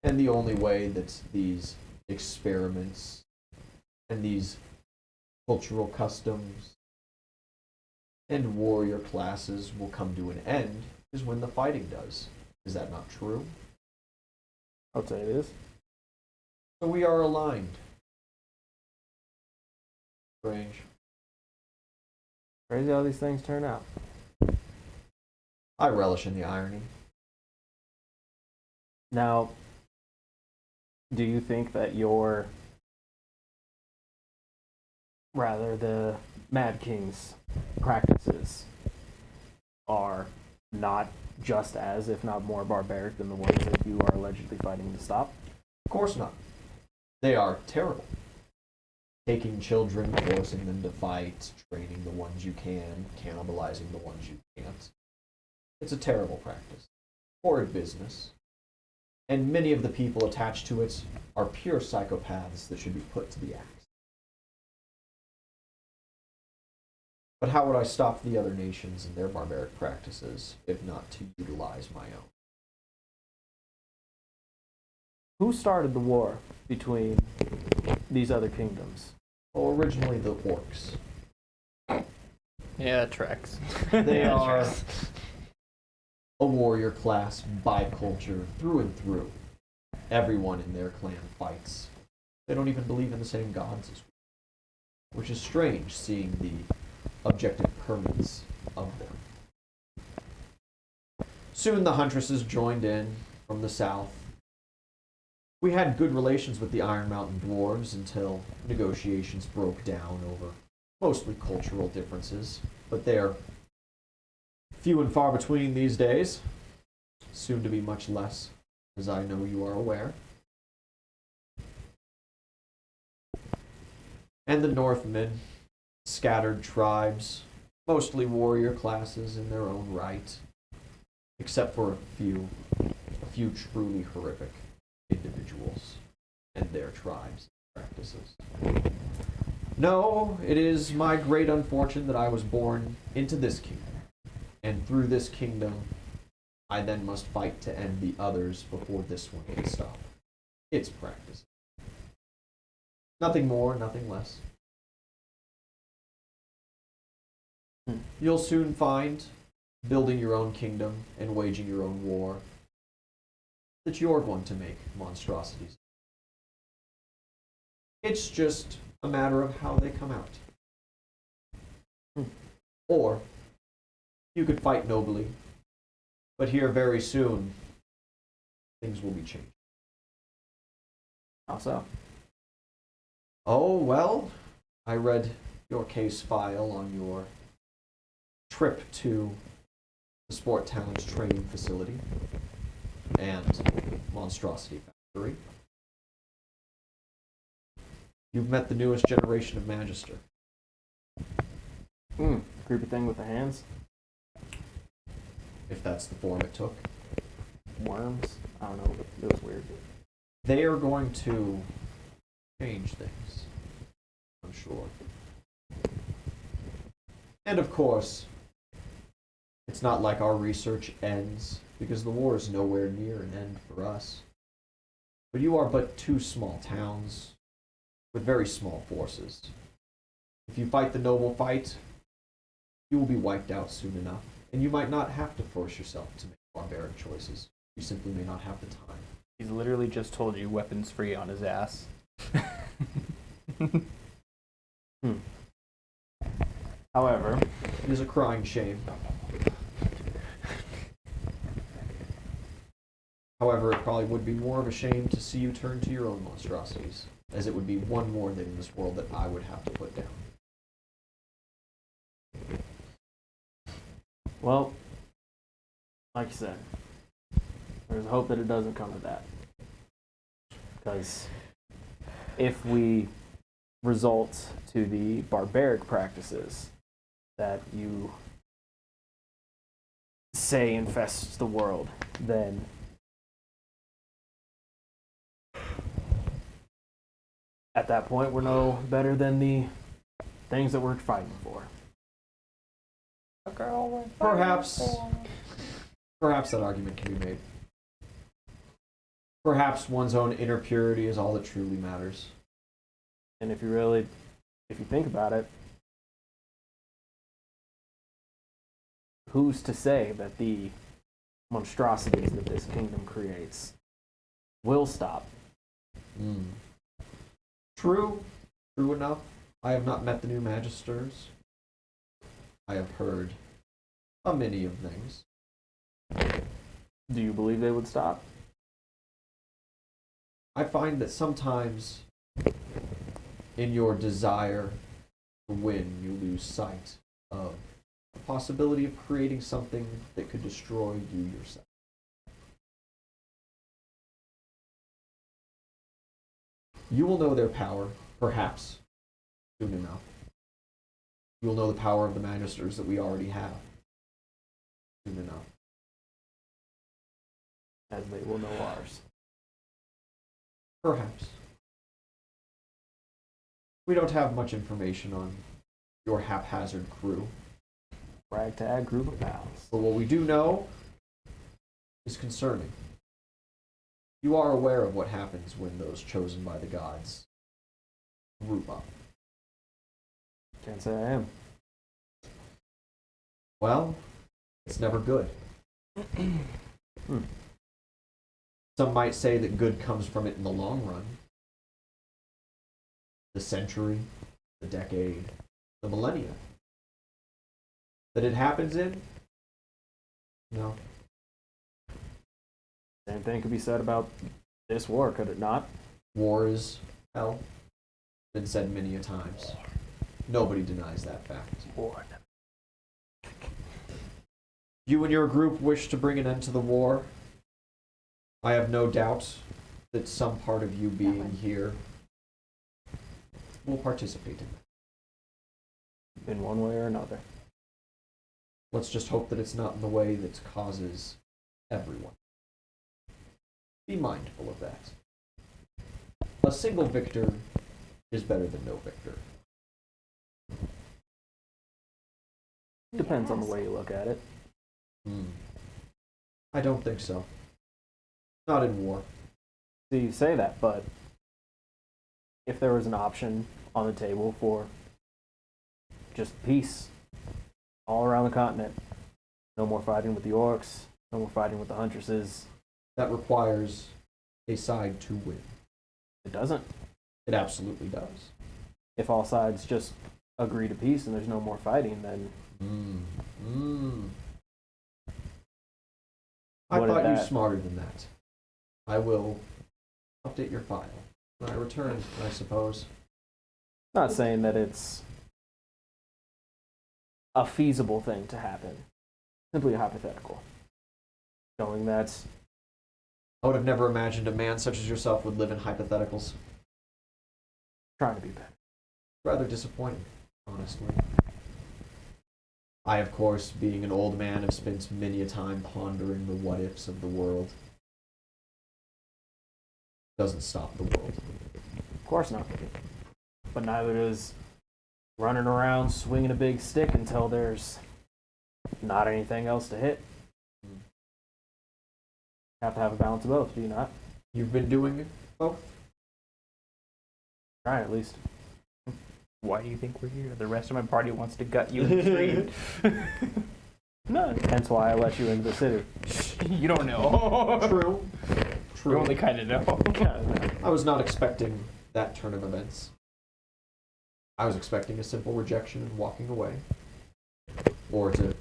And the only way that these experiments and these cultural customs and warrior classes will come to an end is when the fighting does. Is that not true?
I'll say it is.
So we are aligned. Strange.
Crazy how these things turn out.
I relish in the irony.
Now, do you think that the Mad King's practices are not just as, if not more barbaric than the ones that you are allegedly fighting to stop?
Of course not. They are terrible. Taking children, forcing them to fight, training the ones you can, cannibalizing the ones you can't. It's a terrible practice. Horrid business. And many of the people attached to it are pure psychopaths that should be put to the axe. But how would I stop the other nations and their barbaric practices, if not to utilize my own?
Who started the war between these other kingdoms?
Well, originally the orcs.
Yeah, it tracks.
They are a warrior class by culture through and through. Everyone in their clan fights. They don't even believe in the same gods as we, which is strange, seeing the objective permanence of them. Soon the huntresses joined in from the south. We had good relations with the Iron Mountain dwarves until negotiations broke down over mostly cultural differences, but they are few and far between these days, soon to be much less, as I know you are aware. And the Northmen, scattered tribes, mostly warrior classes in their own right, except for a few truly horrific individuals and their tribes and practices. No, it is my great unfortune that I was born into this kingdom, and through this kingdom, I then must fight to end the others before this one can stop its practice. Nothing more, nothing less. You'll soon find, building your own kingdom and waging your own war, that you're going to make monstrosities. It's just a matter of how they come out. Or you could fight nobly, but here very soon, things will be changed.
How so?
Oh, well, I read your case file on your trip to the Sport Talents training facility and Monstrosity Factory. You've met the newest generation of Magister.
Creepy thing with the hands.
If that's the form it took.
Worms. I don't know. It was weird.
They are going to change things, I'm sure. And of course, it's not like our research ends, because the war is nowhere near an end for us. But you are but two small towns with very small forces. If you fight the noble fight, you will be wiped out soon enough, and you might not have to force yourself to make barbaric choices. You simply may not have the time.
He's literally just told you weapons free on his ass.
However,
It is a crying shame. However, it probably would be more of a shame to see you turn to your own monstrosities, as it would be one more thing in this world that I would have to put down.
well, like you said, there's a hope that it doesn't come to that. Because if we result to the barbaric practices that you say infests the world, then at that point we're no better than the things that we're fighting for.
Perhaps that argument can be made. Perhaps one's own inner purity is all that truly matters.
And if you think about it, who's to say that the monstrosities that this kingdom creates will stop?
True enough. I have not met the new magisters. I have heard a many of things.
Do you believe they would stop?
I find that sometimes in your desire to win, you lose sight of the possibility of creating something that could destroy you yourself. You will know their power, perhaps, soon enough. You will know the power of the magisters that we already have soon enough.
As they will know ours.
Perhaps. We don't have much information on your haphazard crew.
Ragtag group of pals.
But what we do know is concerning. You are aware of what happens when those chosen by the gods group up.
Can't say I am.
Well, it's never good. Some might say that good comes from it in the long run. The century, the decade, the millennia. That it happens in? No.
Same thing could be said about this war, could it not?
War is hell. Been said many a times. Nobody denies that fact.
War.
You and your group wish to bring an end to the war. I have no doubt that some part of you being here will participate in that.
In one way or another.
Let's just hope that it's not in the way that causes everyone. Be mindful of that. A single victor is better than no victor.
Depends on the way you look at it.
I don't think so. Not in war.
So you say that, but if there was an option on the table for just peace all around the continent, no more fighting with the orcs, no more fighting with the huntresses.
That requires a side to win.
It doesn't.
It absolutely does.
if all sides just agree to peace and there's no more fighting, then
I
What
thought
if
you were
that-
smarter than that. I will update your file when I return, I suppose.
not saying that it's a feasible thing to happen. Simply a hypothetical. Showing that
I would have never imagined a man such as yourself would live in hypotheticals.
trying to be better.
Rather disappointing, honestly. I, of course, being an old man, have spent many a time pondering the what-ifs of the world. Doesn't stop the world.
Of course not. But neither does running around swinging a big stick until there's not anything else to hit. Have to have a balance of both, do you not?
You've been doing both?
Trying at least.
Why do you think we're here? The rest of my party wants to gut you in the street.
No. Hence why I let you into the city.
You don't know.
True.
You only kind of know.
I was not expecting that turn of events. I was expecting a simple rejection and walking away. Or to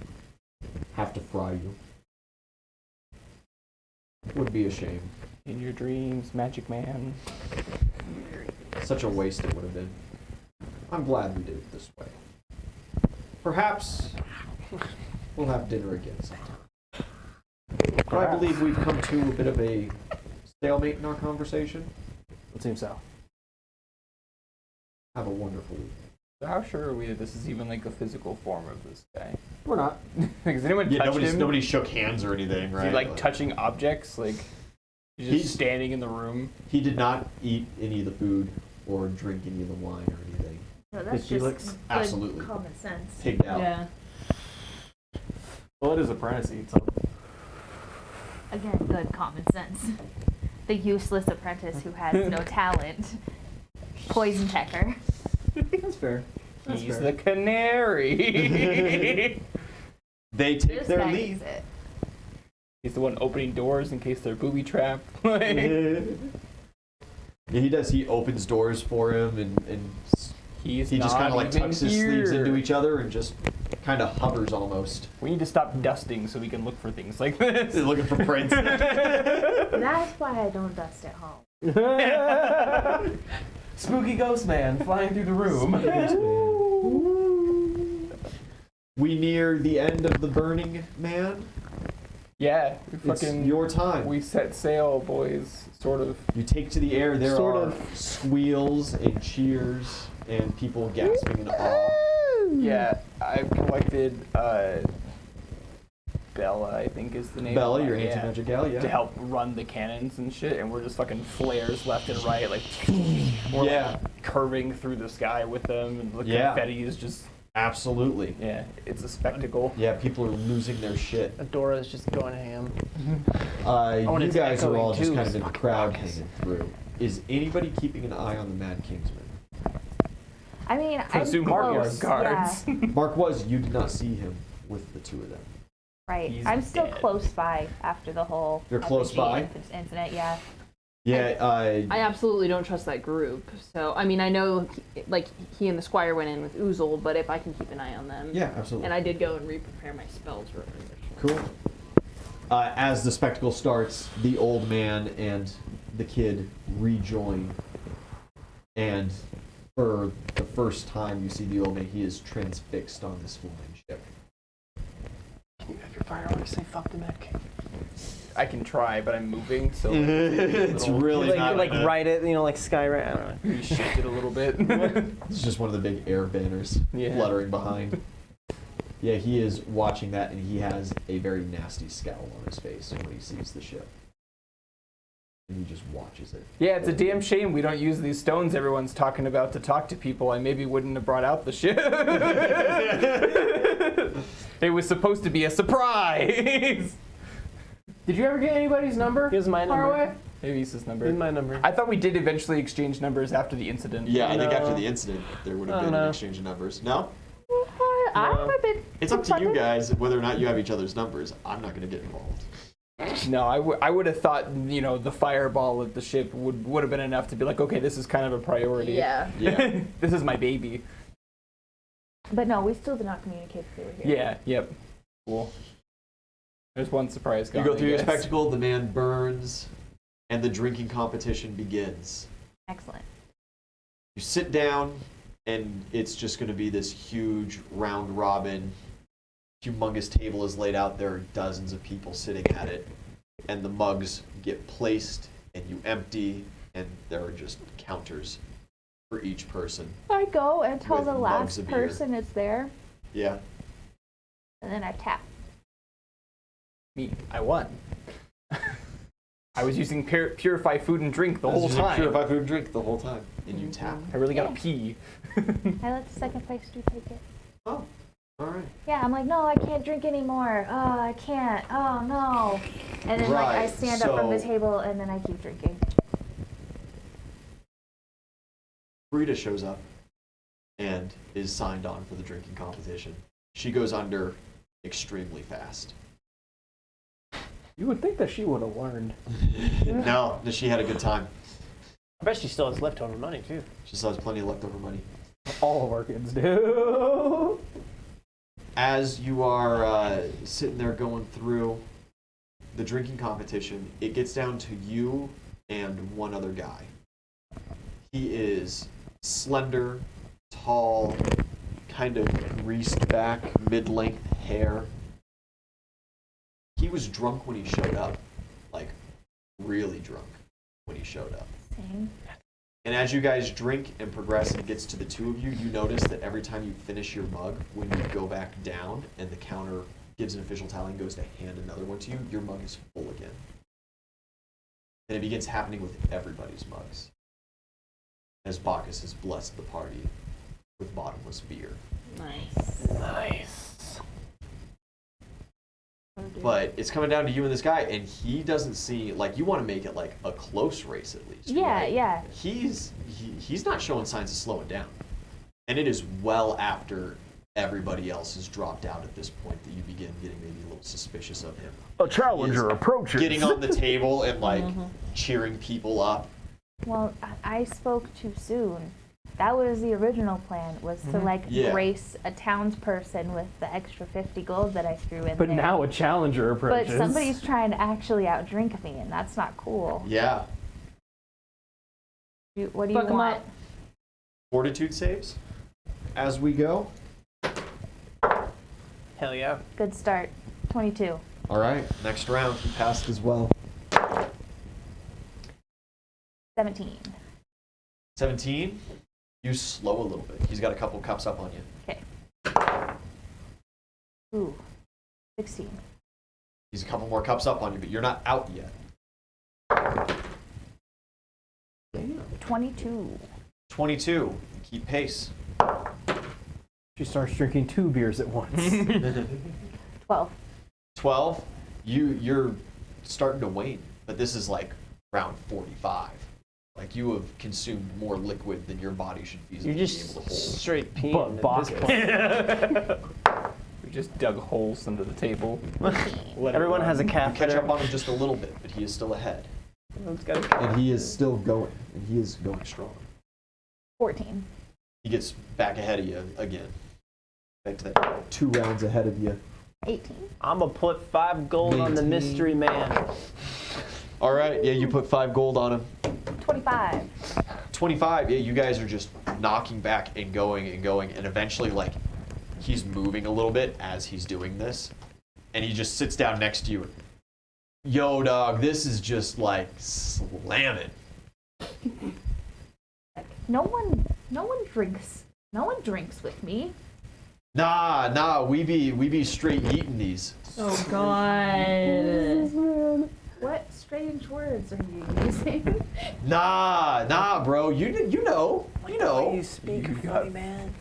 have to fry you. Would be a shame.
In your dreams, Magic Man.
Such a waste it would have been. I'm glad we did it this way. Perhaps we'll have dinner again sometime. But I believe we've come to a bit of a stalemate in our conversation.
It seems so.
Have a wonderful evening.
So how sure are we that this is even like a physical form of this guy?
We're not.
Has anyone touched him?
Nobody shook hands or anything,
Is
right?
he like touching objects? Like he's just standing in the room?
He did not eat any of the food or drink any of the wine or anything.
No, that's
Did Felix?
just good
Absolutely.
common sense.
Pigged out.
Yeah.
Well, it is apprentice eat something.
Again, good common sense. The useless apprentice who has no talent. Poison pecker.
That's fair. That's
He's
fair.
the canary.
They take
This
their
guy
leave.
is it.
He's the one opening doors in case they're booby trapped. Like,
Yeah, he does. He opens doors for him, and
he's
he just
not
kind of like
even
tucks his sleeves
here.
into each other and just kind of hovers almost.
We need to stop dusting so we can look for things like this.
He's looking for prints.
That's why I don't dust at home.
Spooky ghost man flying through the room.
We near the end of the Burning Man.
Yeah, we
It's
fucking
your time.
we set sail, boys. Sort of.
You take to the air. There
Sort
are
of.
squeals and cheers and people gasping in awe.
Yeah, I've collected Bella, I think is the name.
Bella,
of
your
my-
anti-magic gal, yeah.
To help run the cannons and shit, and we're just fucking flares left and right, like we're
Yeah.
like curving through the sky with them, and the
Yeah.
confetti is just
Absolutely.
yeah, it's a spectacle.
Yeah, people are losing their shit.
Adora's just going ham.
You
it's
guys are
echoing
all just
too.
kind of in the
Fucking
crowd
raucous.
hanging through. Is anybody keeping an eye on the Mad Kingsman?
I mean, I'm
Presume
close.
Marcus guards.
Yeah,
Mark was, you did not see him with the two of them.
right.
He's
I'm still
dead.
close by after the whole
You're close
FAG
by?
incident. Yeah.
Yeah,
I absolutely don't trust that group. So, I mean, I know, like, he and the squire went in with Oozle, but if I can keep an eye on them.
yeah, absolutely.
And I did go and re-prepare my spells for it.
Cool. As the spectacle starts, the old man and the kid rejoin. And for the first time, you see the old man. He is transfixed on this flying ship.
Can you have your fire on to say fuck the Mad King?
I can try, but I'm moving, so
It's really
Like,
not
like
gonna-
write it, like skywrite. I don't know.
we shifted a little bit.
It's just one of the big air banners
Yeah.
fluttering behind. Yeah, he is watching that, and he has a very nasty scowl on his face when he sees the ship. And he just watches it.
Yeah, it's a damn shame we don't use these stones everyone's talking about to talk to people. I maybe wouldn't have brought out the ship. It was supposed to be a surprise.
Did you ever get anybody's number?
Here's my
Far
number.
away?
Maybe it's his number.
Here's my number.
I thought we did eventually exchange numbers after the incident.
Yeah, I think
No.
after the incident, there would have
I
been
don't
an
know.
exchange of numbers. No?
I'm a bit.
It's up to you
confronted.
guys whether or not you have each other's numbers. I'm not going to get involved.
No, I would have thought, the fireball at the ship would have been enough to be like, okay, this is kind of a priority.
Yeah.
Yeah.
This is my baby.
But no, we still did not communicate that they were here.
Yeah, yep. Cool. There's one surprise
You
gone,
go through
I
your
guess.
spectacle, the man burns, and the drinking competition begins.
Excellent.
You sit down, and it's just going to be this huge round robin, humongous table is laid out. There are dozens of people sitting at it, and the mugs get placed, and you empty, and there are just counters for each person.
I go and tell
With
the
mugs
last
of beer.
person it's there,
Yeah.
and then I tap.
Me, I won. I was using purify food and drink the whole time.
Purify food and drink the whole time, and you tap.
I really gotta
Yeah.
pee.
I let the second place dude take it.
Oh, all right.
Yeah, I'm like, no, I can't drink anymore. Oh, I can't. Oh, no. And then, like, I
Right,
stand up from the
so-
table, and then I keep drinking.
Frida shows up and is signed on for the drinking competition. She goes under extremely fast.
You would think that she would have learned.
No, she had a good time.
I bet she still has leftover money too.
She still has plenty of leftover money.
All of our kids do.
As you are sitting there going through the drinking competition, it gets down to you and one other guy. He is slender, tall, kind of greased back, mid-length hair. He was drunk when he showed up, like really drunk when he showed up.
Same.
And as you guys drink and progress and it gets to the two of you, you notice that every time you finish your mug, when you go back down and the counter gives an official tally and goes to hand another one to you, your mug is full again. And it begins happening with everybody's mugs, as Bacchus has blessed the party with bottomless beer.
Nice.
Nice.
But it's coming down to you and this guy, and he doesn't see, like, you want to make it like a close race at least.
Yeah,
right?
yeah.
He's not showing signs of slowing down. And it is well after everybody else has dropped out at this point that you begin getting maybe a little suspicious of him.
A challenger approaches.
Getting on the table and like cheering people up.
Well, I spoke too soon. That was the original plan, was to, like,
Yeah.
grace a townsperson with the extra 50 gold that I threw in
But
there.
now a challenger
But
approaches.
somebody's trying to actually outdrink me, and that's not cool.
Yeah.
What do you
Fuck 'em
want?
up.
Fortitude saves as we go.
Hell yeah.
Good start. 22.
All right. Next round, he passed as well.
17.
17. You slow a little bit. He's got a couple cups up on you.
Okay. Ooh. 16.
He's a couple more cups up on you, but you're not out yet.
22.
22. Keep pace.
She starts drinking 2 beers at once.
12.
12. You're starting to wane, but this is like round 45. Like you have consumed more liquid than your body should feasibly
You're
be
just
able to hold.
straight
But
peeing at
Bacchus.
this point.
We just dug holes into the table.
Everyone has a
You catch
catheter.
up on him just a little bit, but he is still ahead.
Everyone's got a
And he is still going, and he is going strong.
14.
He gets back ahead of you again. Back to that 2 rounds ahead of you.
18.
I'm gonna put 5 gold on the
19.
mystery man.
All right, yeah, you put 5 gold on him.
25.
25, yeah, you guys are just knocking back and going, and eventually, like, he's moving a little bit as he's doing this, and he just sits down next to you. Yo, dog, this is just, like, slamming.
No one drinks with me.
Nah, we be straight eating these.
Oh God.
What strange words are you using?
Nah, bro, you know.
You speak
You
funny,
got-
man.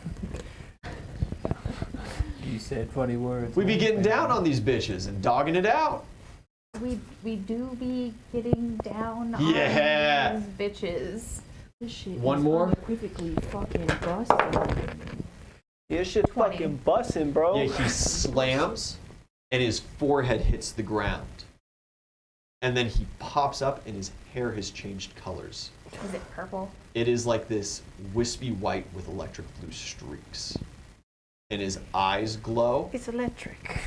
You said funny words.
We be getting down on these bitches and dogging it out.
We do be getting down
Yeah.
on these bitches.
This shit
One
is
more?
unequivocally fucking busted.
Your shit
20.
fucking bussin', bro.
Yeah, he slams, and his forehead hits the ground. and then he pops up and his hair has changed colors.
Is it purple?
It is like this wispy white with electric blue streaks. And his eyes glow.
It's electric.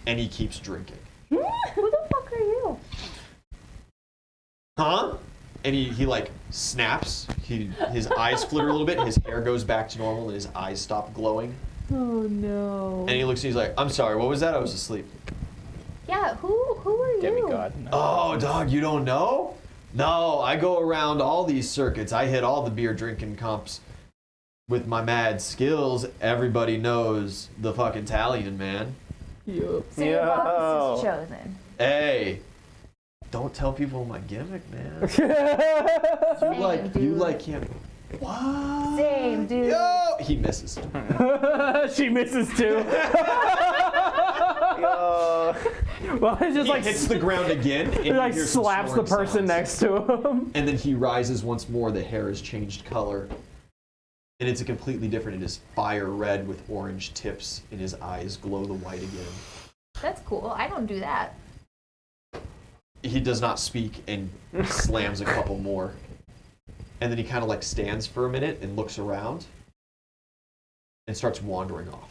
And he keeps drinking.
Who the fuck are you?
Huh? And he like snaps. His eyes flitter a little bit. His hair goes back to normal and his eyes stop glowing.
Oh no.
And he looks, he's like, I'm sorry, what was that? I was asleep.
Yeah, who are you?
Demigod.
Oh, dog, you don't know? No, I go around all these circuits. I hit all the beer drinking comps with my mad skills. Everybody knows the fucking Italian, man.
Yup.
So your boss is chosen.
Hey, don't tell people my gimmick, man.
Same,
you
dude.
like him. What?
Same, dude.
Yo! He misses.
She misses too. Well, it's just
He
like
hits the ground again. And
he like
you hear some
slaps the
snoring
person
sounds.
next to him.
And then he rises once more. The hair has changed color. And it's a completely different. It is fire red with orange tips, and his eyes glow the white again.
That's cool. I don't do that.
He does not speak and slams a couple more. And then he kind of like stands for a minute and looks around and starts wandering off.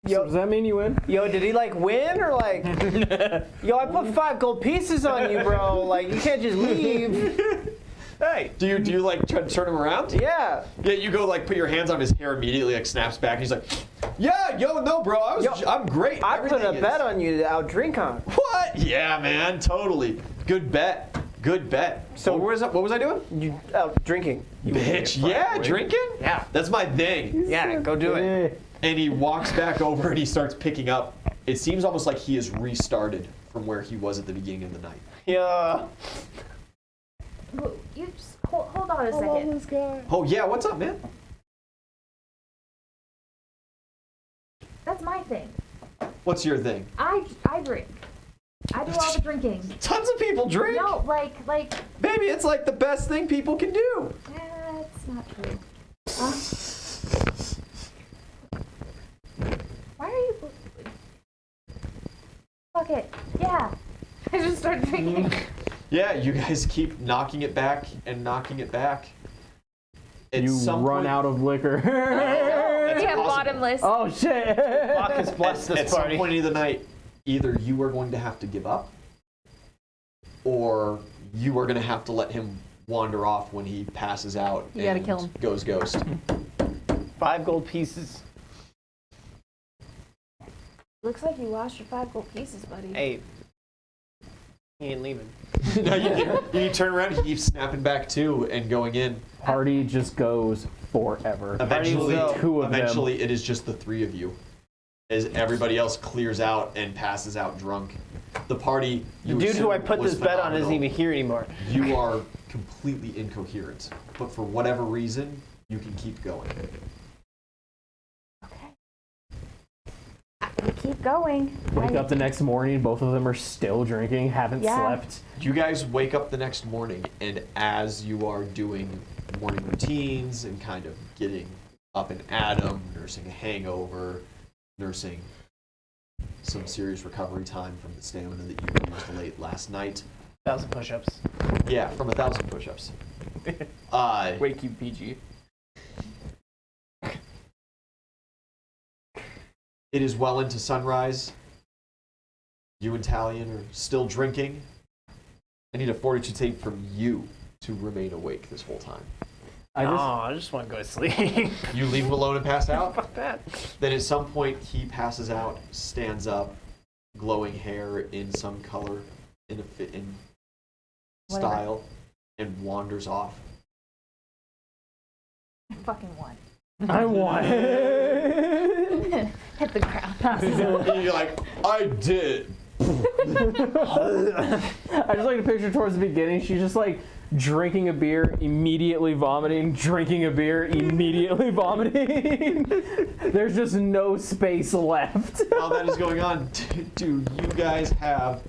So does that mean you win?
Yo, did he like win or like? Yo, I put 5 gold pieces on you, bro. Like you can't just leave. Hey.
Do you like try to turn him around?
Yeah.
Yeah, you go like put your hands on his hair immediately, like snaps back, and he's like, "Yeah, yo, no, bro, I'm great.
I put a
Everything
bet
is-"
on you to outdrink on.
What? Yeah, man, totally. Good bet. Good bet. So what was I doing?
You out drinking.
Bitch, yeah, drinking?
Yeah.
That's my thing.
Yeah, go do it.
And he walks back over and he starts picking up. It seems almost like he has restarted from where he was at the beginning of the night.
Yeah.
You just hold on a second.
Oh, yeah, what's up, man?
That's my thing.
What's your thing?
I drink. I do all the drinking.
Tons of people drink.
No, like.
Baby, it's like the best thing people can do.
That's not true. Why are you? Fuck it. Yeah. I just start drinking.
Yeah, you guys keep knocking it back and knocking it back. At
You
some
run
point-
out of liquor.
That's
We have
impossible.
bottomless.
Oh shit!
Bacchus bless
At
this
some
party.
point in the night, either you are going to have to give up, or you are going to have to let him wander off when he passes out.
You gotta
and
kill him.
Goes ghost.
5 gold pieces.
Looks like you lost your 5 gold pieces, buddy.
Hey. He ain't leaving.
No, you turn around, he keeps snapping back too and going in.
Party just goes forever.
Eventually,
Just two of them.
eventually, it is just the 3 of you, as everybody else clears out and passes out drunk. The party.
The
you
dude who I
assume
put
was
this bet on isn't
phenomenal.
even here anymore.
You are completely incoherent, but for whatever reason, you can keep going.
We keep going.
Wake up the next morning, both of them are still drinking, haven't
Yeah.
slept.
You guys wake up the next morning, and as you are doing morning routines and kind of getting up and at 'em, nursing a hangover, nursing some serious recovery time from the stamina that you used late last night.
1,000 push-ups.
Yeah, from 1,000 push-ups.
Wake you, PG.
It is well into sunrise. You and Talion are still drinking. I need a fortitude save from you to remain awake this whole time.
I just want to go to sleep.
You leave him alone and pass out?
Fuck that.
Then at some point he passes out, stands up, glowing hair in some color, in
Whatever.
style, and wanders off.
I fucking won.
I won.
Hit the ground.
And you're like, I did.
I just like to picture towards the beginning, she's just like drinking a beer, immediately vomiting, drinking a beer, immediately vomiting. There's just no space left.
While that is going on, do you guys have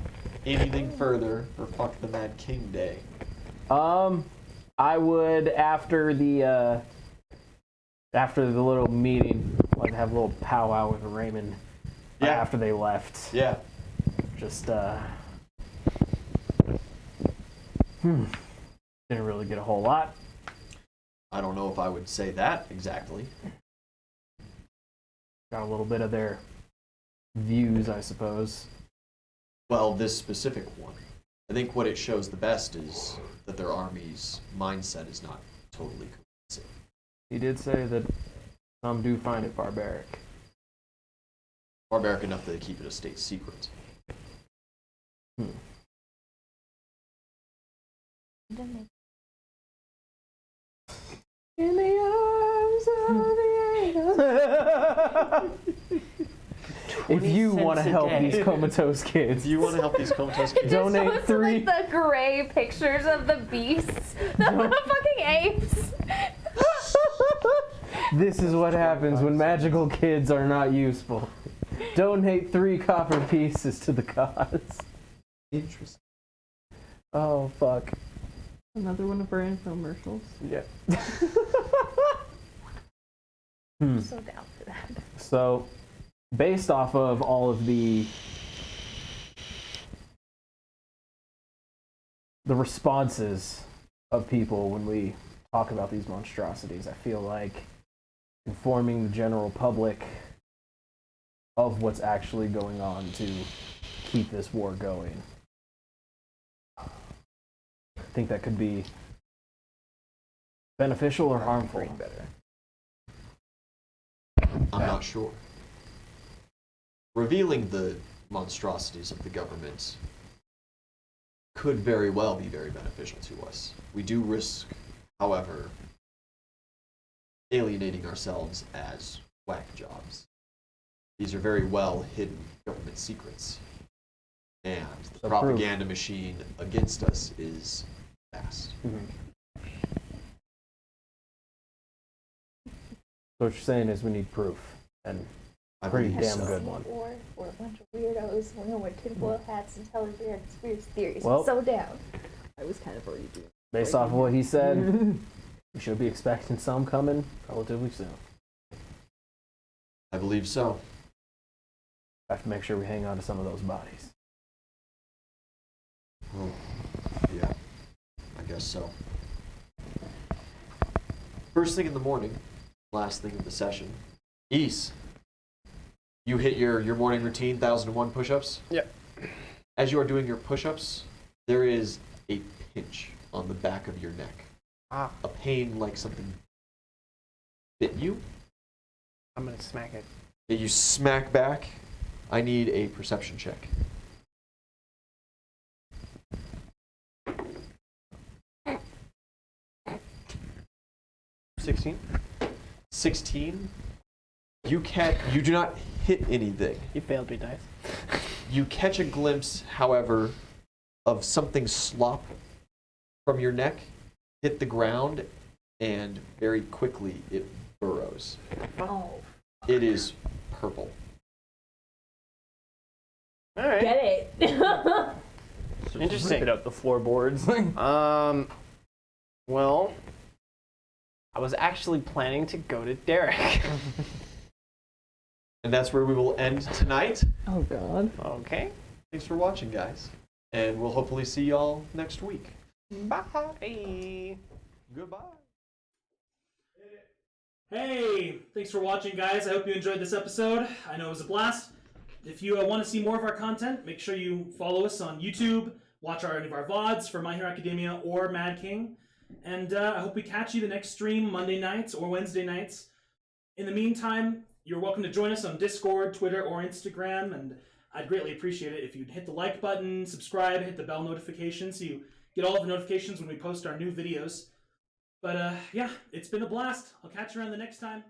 anything further for Fuck the Mad King Day?
I would after the little meeting, like have a little powwow with Raymond.
Yeah.
After they left,
Yeah.
just
Didn't really get a whole lot.
I don't know if I would say that exactly.
Got a little bit of their views, I suppose.
Well, this specific one. I think what it shows the best is that their army's mindset is not totally cohesive.
He did say that some do find it barbaric.
Barbaric enough that they keep it a state secret.
In the arms of the angels. If you want to help these comatose kids,
If you want to help these comatose kids,
donate
Just
3.
like the gray pictures of the beasts, the fucking apes.
This is what happens when magical kids are not useful. Donate 3 copper pieces to the cause.
interesting.
Oh, fuck.
Another one of our infomercials.
Yeah.
I'm so down for that.
So, based off of all of the responses of people when we talk about these monstrosities, I feel like informing the general public of what's actually going on to keep this war going. I think that could be beneficial or harmful.
I'm not sure. Revealing the monstrosities of the government could very well be very beneficial to us. We do risk, however, alienating ourselves as whack jobs. These are very well hidden government secrets. And the
So
propaganda machine against us is vast.
So what you're saying is we need proof, and
I
pretty
believe
damn
so.
good one.
Or we're a bunch of weirdos. We're gonna wear tinfoil hats and tell weird conspiracy theories.
Well-
So down.
I was kind of already doing.
Based off of what he said, we should be expecting some coming relatively soon.
I believe so.
I have to make sure we hang on to some of those bodies.
Well, yeah, I guess so. First thing in the morning, last thing of the session. Ease. You hit your morning routine, 1,001 push-ups?
Yep.
As you are doing your push-ups, there is a pinch on the back of your neck.
Ah.
A pain like something bit you.
I'm gonna smack it.
That you smack back. I need a perception check.
16.
16. You do not hit anything.
You failed me, dice.
You catch a glimpse, however, of something slop from your neck, hit the ground, and very quickly it burrows.
Oh,
It is purple.
All right.
get it.
Interesting.
Rip it up the floorboards.
Well, I was actually planning to go to Derek.
And that's where we will end tonight.
Oh God.
Okay.
Thanks for watching, guys. And we'll hopefully see y'all next week.
Bye.
Goodbye.
Hey, thanks for watching, guys. I hope you enjoyed this episode. I know it was a blast. If you want to see more of our content, make sure you follow us on YouTube, watch any of our VODs for My Hero Academia or Mad King, and I hope we catch you the next stream Monday nights or Wednesday nights. In the meantime, you're welcome to join us on Discord, Twitter, or Instagram, and I'd greatly appreciate it if you'd hit the like button, subscribe, hit the bell notification so you get all of the notifications when we post our new videos. But yeah, it's been a blast. I'll catch you around the next time.